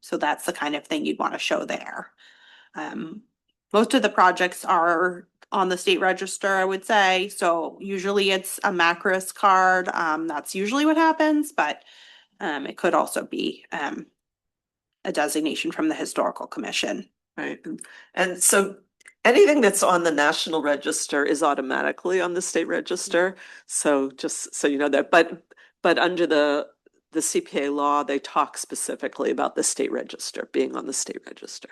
So that's the kind of thing you'd want to show there. Most of the projects are on the state register, I would say. So usually it's a Macris card. That's usually what happens, but it could also be a designation from the Historical Commission. Right. And so anything that's on the National Register is automatically on the state register. So just so you know that, but under the CPA law, they talk specifically about the state register, being on the state register.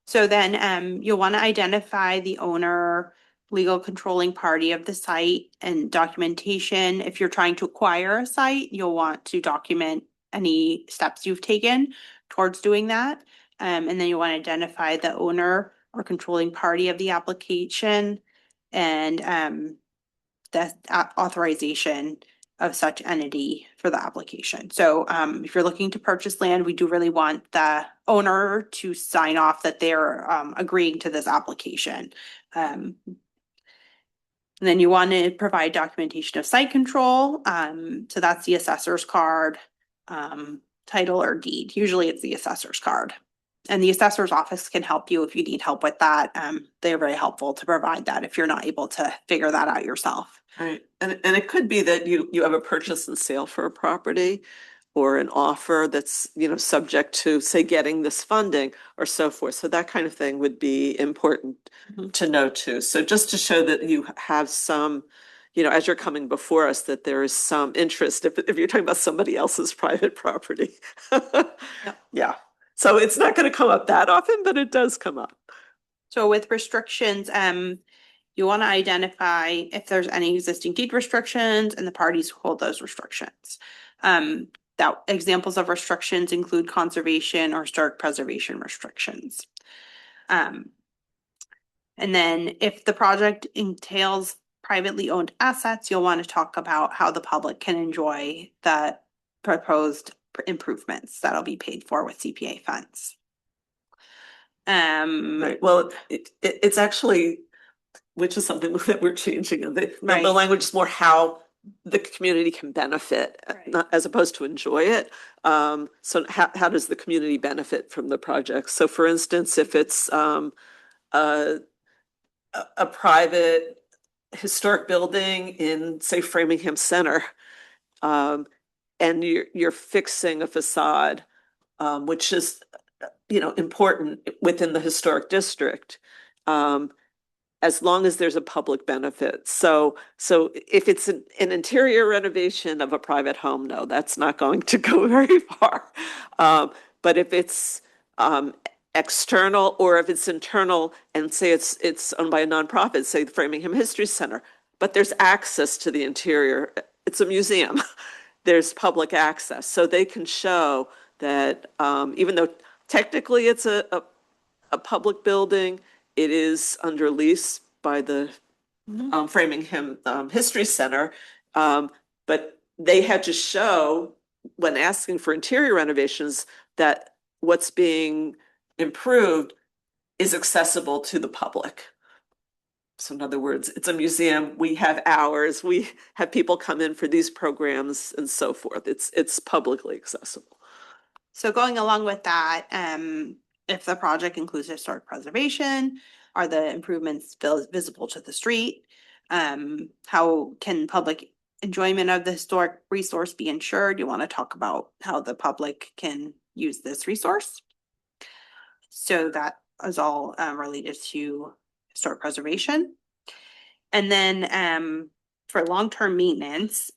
So then you'll want to identify the owner, legal controlling party of the site, and documentation. If you're trying to acquire a site, you'll want to document any steps you've taken towards doing that. And then you want to identify the owner or controlling party of the application and the authorization of such entity for the application. So if you're looking to purchase land, we do really want the owner to sign off that they're agreeing to this application. And then you want to provide documentation of site control. So that's the assessor's card, title or deed. Usually it's the assessor's card. And the assessor's office can help you if you need help with that. They're very helpful to provide that if you're not able to figure that out yourself. Right, and it could be that you have a purchase and sale for a property or an offer that's, subject to, say, getting this funding or so forth. So that kind of thing would be important Mhm. to know too. So just to show that you have some, as you're coming before us, that there is some interest if you're talking about somebody else's private property. Yeah, so it's not going to come up that often, but it does come up. So with restrictions, you want to identify if there's any existing deed restrictions and the parties who hold those restrictions. That examples of restrictions include conservation or historic preservation restrictions. And then if the project entails privately owned assets, you'll want to talk about how the public can enjoy the proposed improvements that'll be paid for with CPA funds. Right, well, it's actually, which is something that we're changing, and the Right. language is more how the community can benefit, Right. not as opposed to enjoy it. So how does the community benefit from the project? So for instance, if it's a private historic building in, say, Framingham Center, and you're fixing a facade, which is, important within the historic district, as long as there's a public benefit. So if it's an interior renovation of a private home, no, that's not going to go very far. But if it's external, or if it's internal, and say it's owned by a nonprofit, say the Framingham History Center, but there's access to the interior, it's a museum. There's public access, so they can show that even though technically it's a public building, it is under lease by the Framingham History Center, but they had to show, when asking for interior renovations, that what's being improved is accessible to the public. So in other words, it's a museum, we have hours, we have people come in for these programs and so forth. It's publicly accessible. So going along with that, if the project includes historic preservation, are the improvements visible to the street? How can public enjoyment of the historic resource be ensured? You want to talk about how the public can use this resource. So that is all related to historic preservation. And then for long-term maintenance,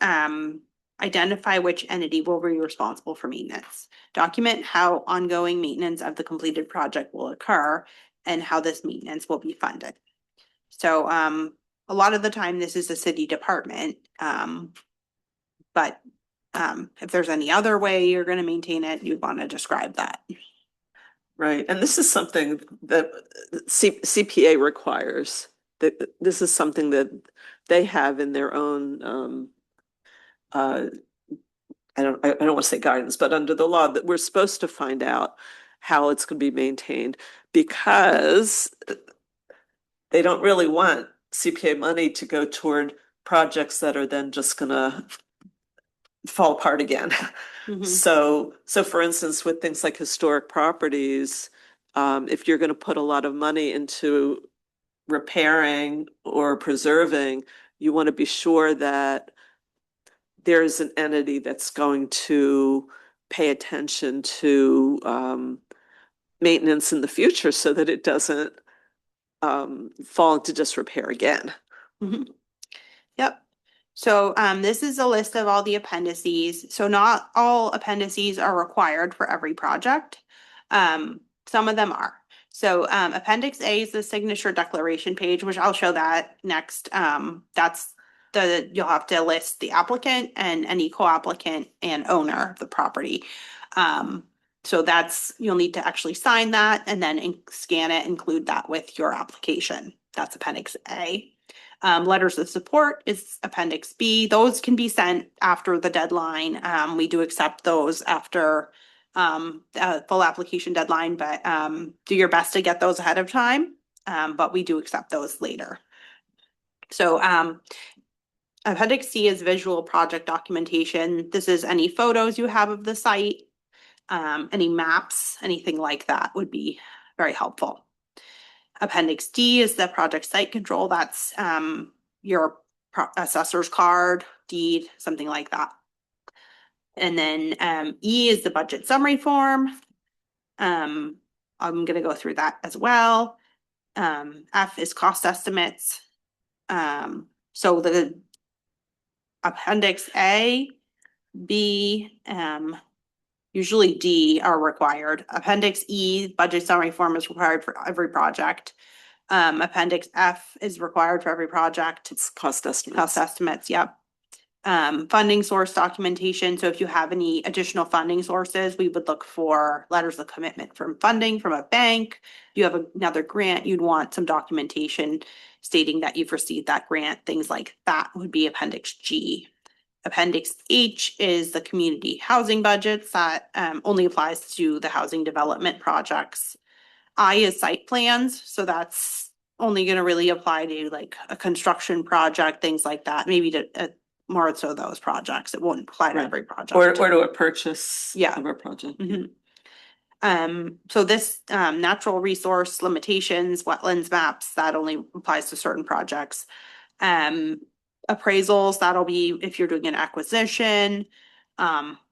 identify which entity will be responsible for maintenance. Document how ongoing maintenance of the completed project will occur and how this maintenance will be funded. So a lot of the time this is a city department, but if there's any other way you're going to maintain it, you'd want to describe that. Right, and this is something that CPA requires. That this is something that they have in their own I don't want to say guidance, but under the law that we're supposed to find out how it's going to be maintained, because they don't really want CPA money to go toward projects that are then just going to fall apart again. Mhm. So for instance, with things like historic properties, if you're going to put a lot of money into repairing or preserving, you want to be sure that there's an entity that's going to pay attention to maintenance in the future so that it doesn't fall into disrepair again. Mhm. Yep. So this is a list of all the appendices. So not all appendices are required for every project. Some of them are. So Appendix A is the signature declaration page, which I'll show that next. That's you'll have to list the applicant and any co-applicant and owner of the property. So you'll need to actually sign that and then scan it, include that with your application. That's Appendix A. Letters of support is Appendix B. Those can be sent after the deadline. We do accept those after full application deadline, but do your best to get those ahead of time. But we do accept those later. So Appendix C is visual project documentation. This is any photos you have of the site, any maps, anything like that would be very helpful. Appendix D is the project site control. That's your assessor's card, deed, something like that. And then E is the budget summary form. I'm going to go through that as well. F is cost estimates. So the Appendix A, B, usually D are required. Appendix E, budget summary form is required for every project. Appendix F is required for every project. It's cost estimates. Cost estimates, yep. Funding source documentation. So if you have any additional funding sources, we would look for letters of commitment from funding from a bank. If you have another grant, you'd want some documentation stating that you've received that grant. Things like that would be Appendix G. Appendix H is the community housing budgets that only applies to the housing development projects. I is site plans, so that's only going to really apply to like a construction project, things like that. Maybe to more so those projects. It won't apply to Right. every project. Or to a purchase Yeah. of a project. So this natural resource limitations, wetlands maps, that only applies to certain projects. Appraisals, that'll be if you're doing an acquisition,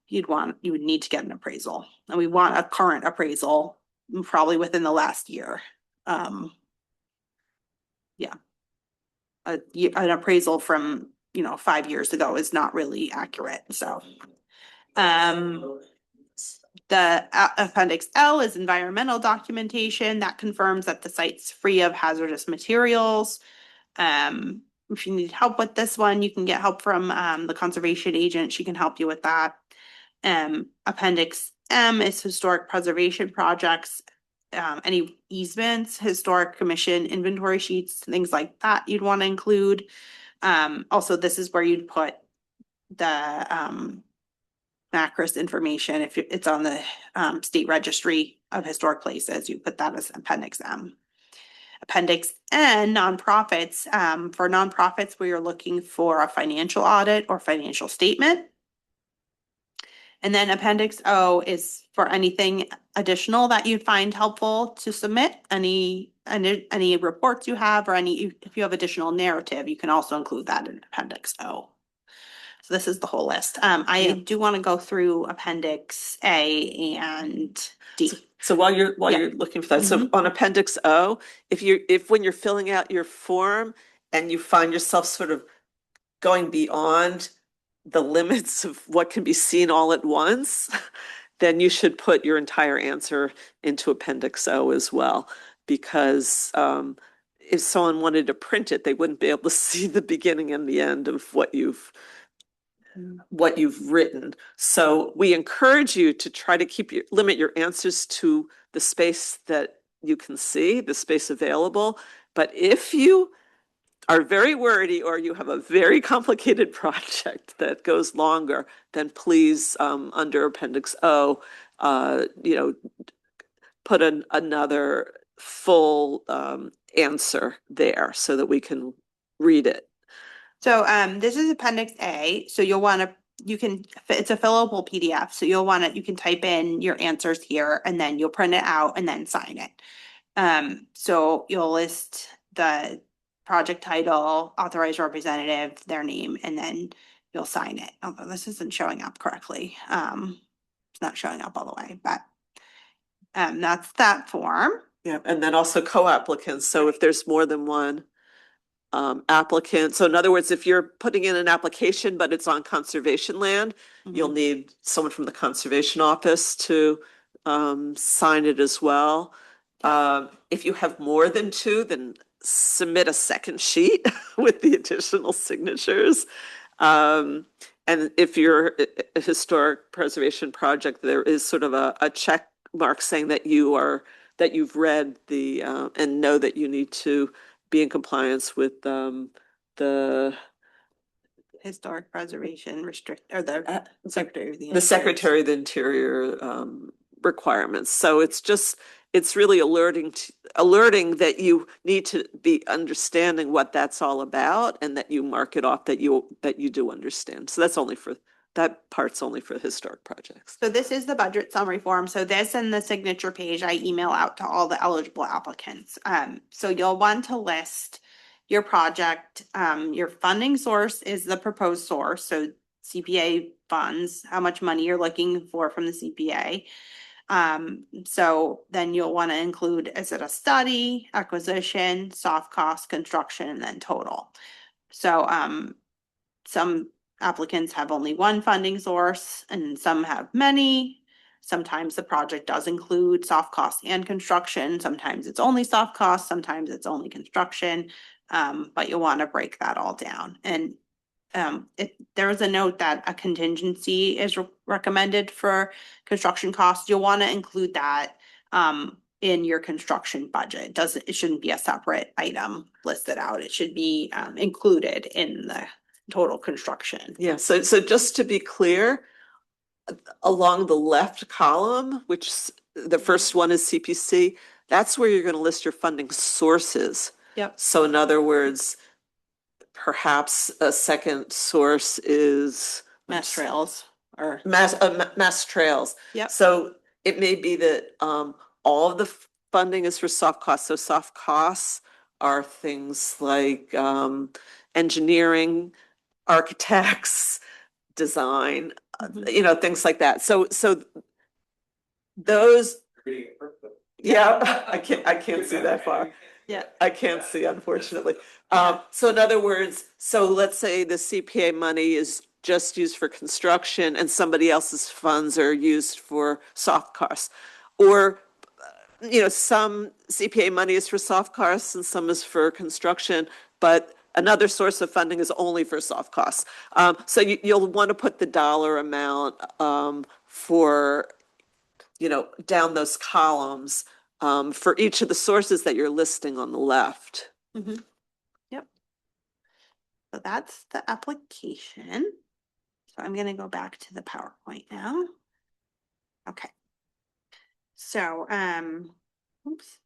you would need to get an appraisal. And we want a current appraisal, probably within the last year. Yeah. An appraisal from 5 years ago is not really accurate, so. The Appendix L is environmental documentation that confirms that the site's free of hazardous materials. If you need help with this one, you can get help from the conservation agent. She can help you with that. Appendix M is historic preservation projects. Any easements, historic commission inventory sheets, things like that you'd want to include. Also, this is where you'd put the MACRIS information. If it's on the state registry of historic places, you put that as Appendix M. Appendix N, nonprofits. For nonprofits, we are looking for a financial audit or financial statement. And then Appendix O is for anything additional that you'd find helpful to submit, any reports you have, or if you have additional narrative, you can also include that in Appendix O. So this is the whole list. I do want to go through Appendix A and D. So while you're looking for that, so on Appendix O, if when you're filling out your form and you find yourself sort of going beyond the limits of what can be seen all at once, then you should put your entire answer into Appendix O as well, because if someone wanted to print it, they wouldn't be able to see the beginning and the end of what you've written. So we encourage you to try to limit your answers to the space that you can see, the space available. But if you are very wordy or you have a very complicated project that goes longer, then please, under Appendix O, put another full answer there so that we can read it. So this is Appendix A. So you'll want to, it's a fillable PDF. So you can type in your answers here and then you'll print it out and then sign it. So you'll list the project title, authorized representative, their name, and then you'll sign it. Although this isn't showing up correctly. It's not showing up all the way, but that's that form. Yeah, and then also co-applicants. So if there's more than one applicant. So in other words, if you're putting in an application, but it's on conservation land, you'll need someone from the conservation office to sign it as well. If you have more than two, then submit a second sheet with the additional signatures. And if you're a historic preservation project, there is sort of a check mark saying that you've read the and know that you need to be in compliance with the Historic preservation restrict, or the Uh, Secretary of the the Interior. Secretary of the Interior requirements. So it's really alerting that you need to be understanding what that's all about and that you mark it off that you do understand. So that part's only for historic projects. So this is the budget summary form. So this and the signature page I email out to all the eligible applicants. So you'll want to list your project. Your funding source is the proposed source, so CPA funds, how much money you're looking for from the CPA. So then you'll want to include, is it a study, acquisition, soft cost, construction, and then total. So some applicants have only one funding source and some have many. Sometimes the project does include soft costs and construction. Sometimes it's only soft costs, sometimes it's only construction. But you'll want to break that all down. And there is a note that a contingency is recommended for construction costs. You'll want to include that in your construction budget. It shouldn't be a separate item listed out. It should be included in the total construction. Yeah, so just to be clear, along the left column, the first one is CPC, that's where you're going to list your funding sources. Yep. So in other words, perhaps a second source is Mass trails or. mass trails. Yep. So it may be that all of the funding is for soft costs. So soft costs are things like engineering, architects, design, things like that. So those, yeah, I can't see that far. Yeah. I can't see, unfortunately. So in other words, so let's say the CPA money is just used for construction and somebody else's funds are used for soft costs. Or, some CPA money is for soft costs and some is for construction, but another source of funding is only for soft costs. So you'll want to put the dollar amount for, down those columns for each of the sources that you're listing on the left. Mm-hmm. Yep. So that's the application. So I'm going to go back to the PowerPoint now. Okay. So, oops.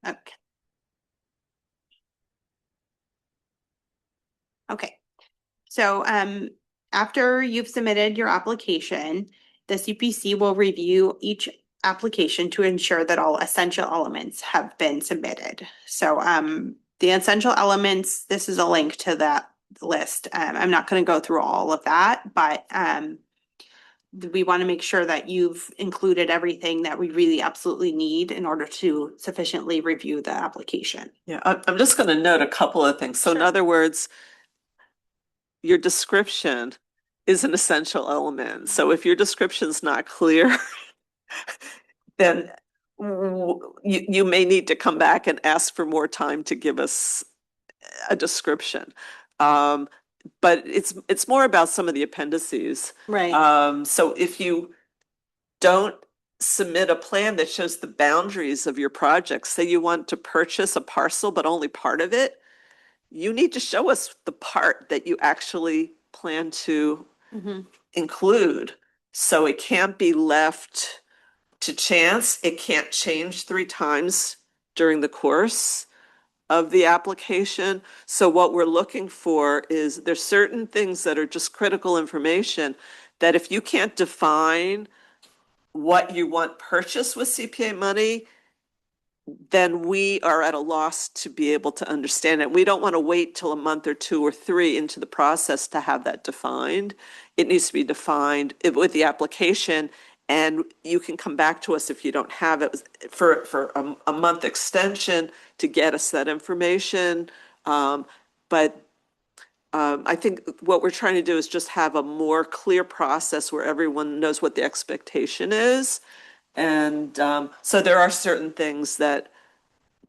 Okay. Okay. So, after you've submitted your application, the CPC will review each application to ensure that all essential elements have been submitted. So, the essential elements, this is a link to that list. I'm not going to go through all of that, but, we want to make sure that you've included everything that we really absolutely need in order to sufficiently review the application. Yeah, I'm just going to note a couple of things. So in other words, your description is an essential element. So if your description's not clear, then you may need to come back and ask for more time to give us a description. But it's more about some of the appendices. Right. So if you don't submit a plan that shows the boundaries of your project, say you want to purchase a parcel, but only part of it, you need to show us the part that you actually plan to include. So it can't be left to chance. It can't change 3 times during the course of the application. So what we're looking for is there's certain things that are just critical information that if you can't define what you want purchased with CPA money, then we are at a loss to be able to understand it. We don't want to wait till a month or 2 or 3 into the process to have that defined. It needs to be defined with the application, and you can come back to us if you don't have it for a month extension to get us that information. But I think what we're trying to do is just have a more clear process where everyone knows what the expectation is. And so there are certain things that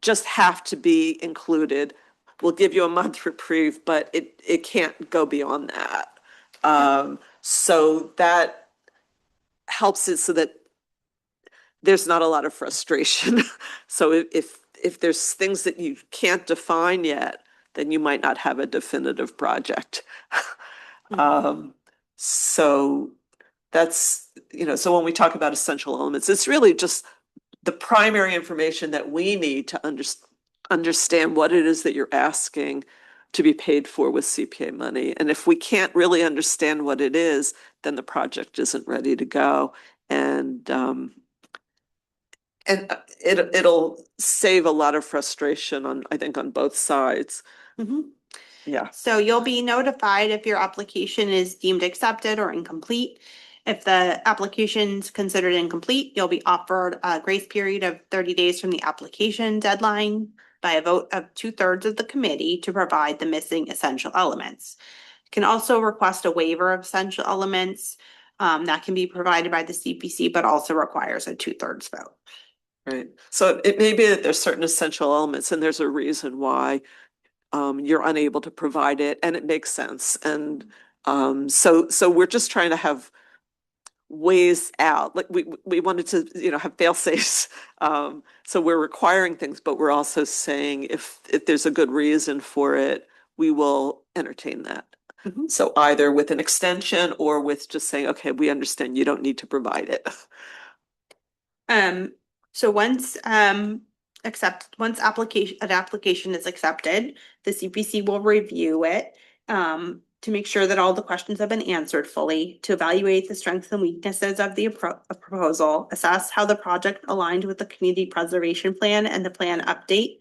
just have to be included. We'll give you a month reprieve, but it can't go beyond that. So that helps it so that there's not a lot of frustration. So if there's things that you can't define yet, then you might not have a definitive project. So that's, so when we talk about essential elements, it's really just the primary information that we need to understand what it is that you're asking to be paid for with CPA money. And if we can't really understand what it is, then the project isn't ready to go. And it'll save a lot of frustration I think on both sides. Mhm. Yeah. So you'll be notified if your application is deemed accepted or incomplete. If the application's considered incomplete, you'll be offered a grace period of 30 days from the application deadline by a vote of 2/3 of the committee to provide the missing essential elements. You can also request a waiver of essential elements that can be provided by the CPC, but also requires a 2/3 vote. Right. So it may be that there's certain essential elements and there's a reason why you're unable to provide it, and it makes sense. And so we're just trying to have ways out. Like we wanted to, have fail safes. So we're requiring things, but we're also saying if there's a good reason for it, we will entertain that. Mhm. So either with an extension or with just saying, okay, we understand you don't need to provide it. So once an application is accepted, the CPC will review it to make sure that all the questions have been answered fully, to evaluate the strengths and weaknesses of the proposal, assess how the project aligned with the community preservation plan and the plan update,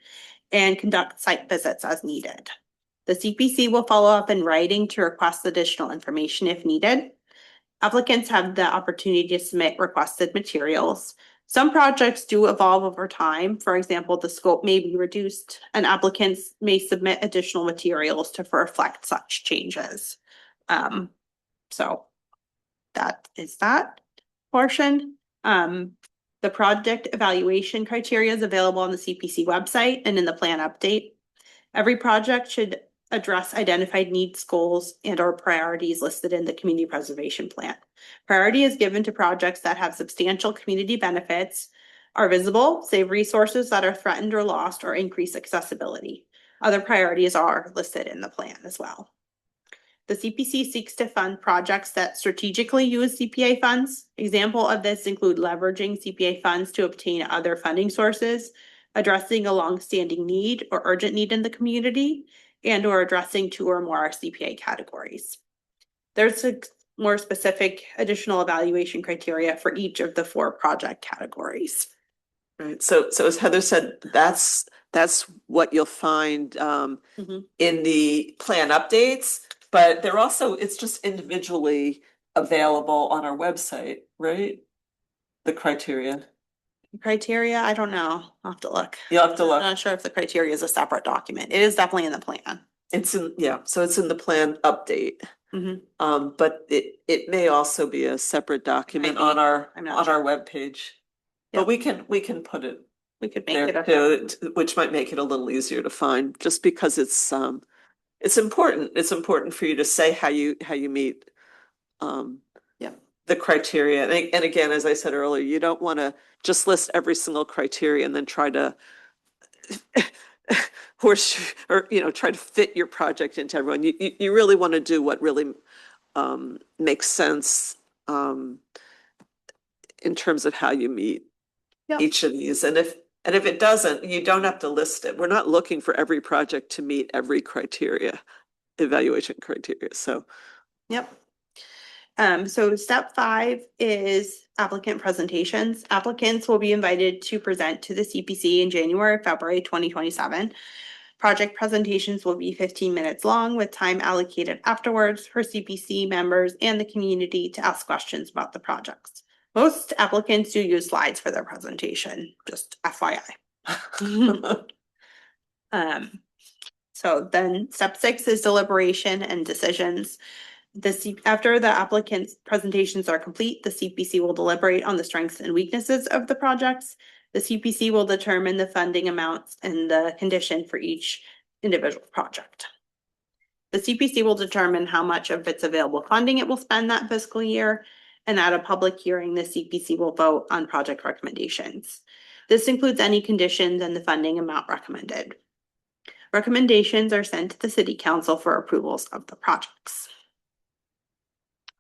and conduct site visits as needed. The CPC will follow up in writing to request additional information if needed. Applicants have the opportunity to submit requested materials. Some projects do evolve over time. For example, the scope may be reduced and applicants may submit additional materials to reflect such changes. So that is that portion. The project evaluation criteria is available on the CPC website and in the plan update. Every project should address identified needs, goals, and/or priorities listed in the community preservation plan. Priority is given to projects that have substantial community benefits, are visible, save resources that are threatened or lost, or increase accessibility. Other priorities are listed in the plan as well. The CPC seeks to fund projects that strategically use CPA funds. Example of this include leveraging CPA funds to obtain other funding sources, addressing a longstanding need or urgent need in the community, and/or addressing 2 or more CPA categories. There's a more specific additional evaluation criteria for each of the 4 project categories. Right. So as Heather said, that's what you'll find in the plan updates, but they're also, it's just individually available on our website, right? The criteria. Criteria, I don't know. I'll have to look. You'll have to I'm look. not sure if the criteria is a separate document. It is definitely in the plan. So it's in the plan update. But it may also be a separate document Might be. on our I'm not sure. webpage. Yeah. But we can put it We could make there it a too, which might make it a little easier to find, just because it's important. It's important for you to say how you meet Yeah. the criteria. And again, as I said earlier, you don't want to just list every single criteria and then try to try to fit your project into everyone. You really want to do what really makes sense in terms of how you meet Yep. each of these. And if it doesn't, you don't have to list it. We're not looking for every project to meet every evaluation criteria. So Yep. So step 5 is applicant presentations. Applicants will be invited to present to the CPC in January, February 2027. Project presentations will be 15 minutes long with time allocated afterwards for CPC members and the community to ask questions about the projects. Most applicants do use slides for their presentation, just FYI. So then step 6 is deliberation and decisions. After the applicant's presentations are complete, the CPC will deliberate on the strengths and weaknesses of the projects. The CPC will determine the funding amounts and the condition for each individual project. The CPC will determine how much of its available funding it will spend that fiscal year, And at a public hearing, the CPC will vote on project recommendations. This includes any conditions and the funding amount recommended. Recommendations are sent to the city council for approvals of the projects.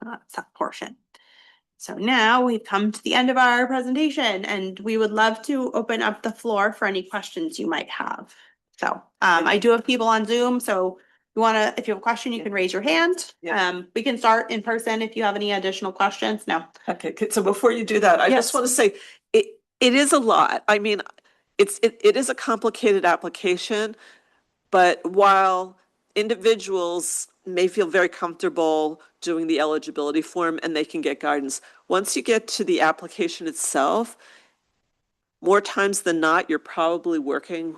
That's that portion. So now we've come to the end of our presentation and we would love to open up the floor for any questions you might have. So I do have people on Zoom, so if you have a question, you can raise your hand. Yeah. We can start in person if you have any additional questions. No. Okay, so before you do that, I Yes. just want to say, it is a lot. I mean, it is a complicated application, but while individuals may feel very comfortable doing the eligibility form and they can get guidance, once you get to the application itself, more times than not, you're probably working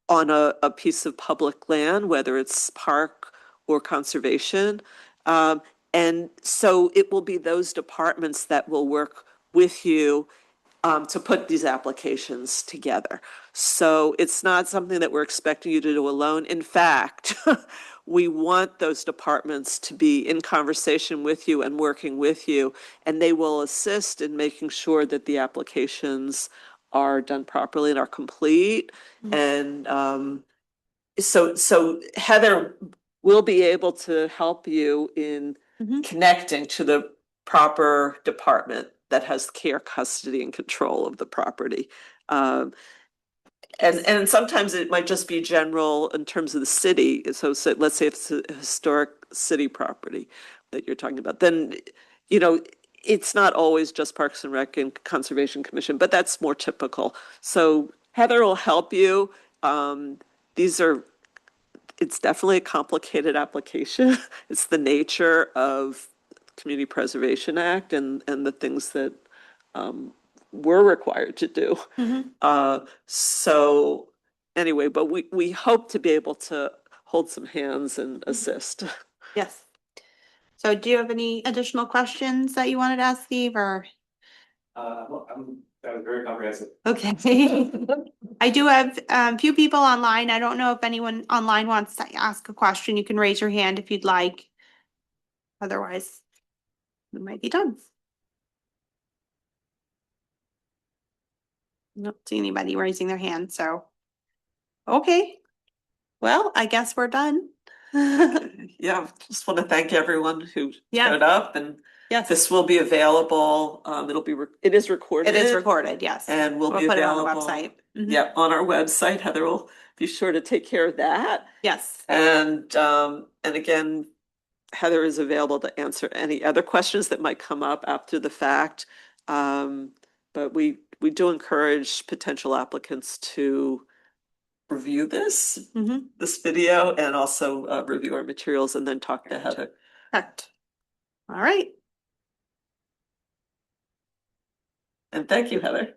on a piece of public land, whether it's park or conservation. And so it will be those departments that will work with you to put these applications together. So it's not something that we're expecting you to do alone. In fact, we want those departments to be in conversation with you and working with you, and they will assist in making sure that the applications are done properly and are complete. And so Heather will be able to help you in connecting to the proper department that has care, custody, and control of the property. And sometimes it might just be general in terms of the city. So let's say it's a historic city property that you're talking about, then, you know, it's not always just Parks and Rec and Conservation Commission, but that's more typical. So Heather will help you. It's definitely a complicated application. It's the nature of Community Preservation Act and the things that we're required to do. So anyway, but we hope to be able to hold some hands and assist. Yes. So do you have any additional questions that you wanted to ask Steve or? That was very comprehensive. Okay. I do have a few people online. I don't know if anyone online wants to ask a question. You can raise your hand if you'd like. Otherwise, we might be done. Don't see anybody raising their hand, so. Okay. Well, I guess we're done. Yeah, just want to thank everyone who Yeah. showed up, and Yes, this will be available. It is recorded. it is recorded, yes. And will We'll be put it on the available. website. Mhm. Yeah, on our website. Heather will be sure to take care of that. Yes. And again, Heather is available to answer any other questions that might come up after the fact. But we do encourage potential applicants to review this video and also review our materials and then talk to Heather. Correct. All right. And thank you, Heather.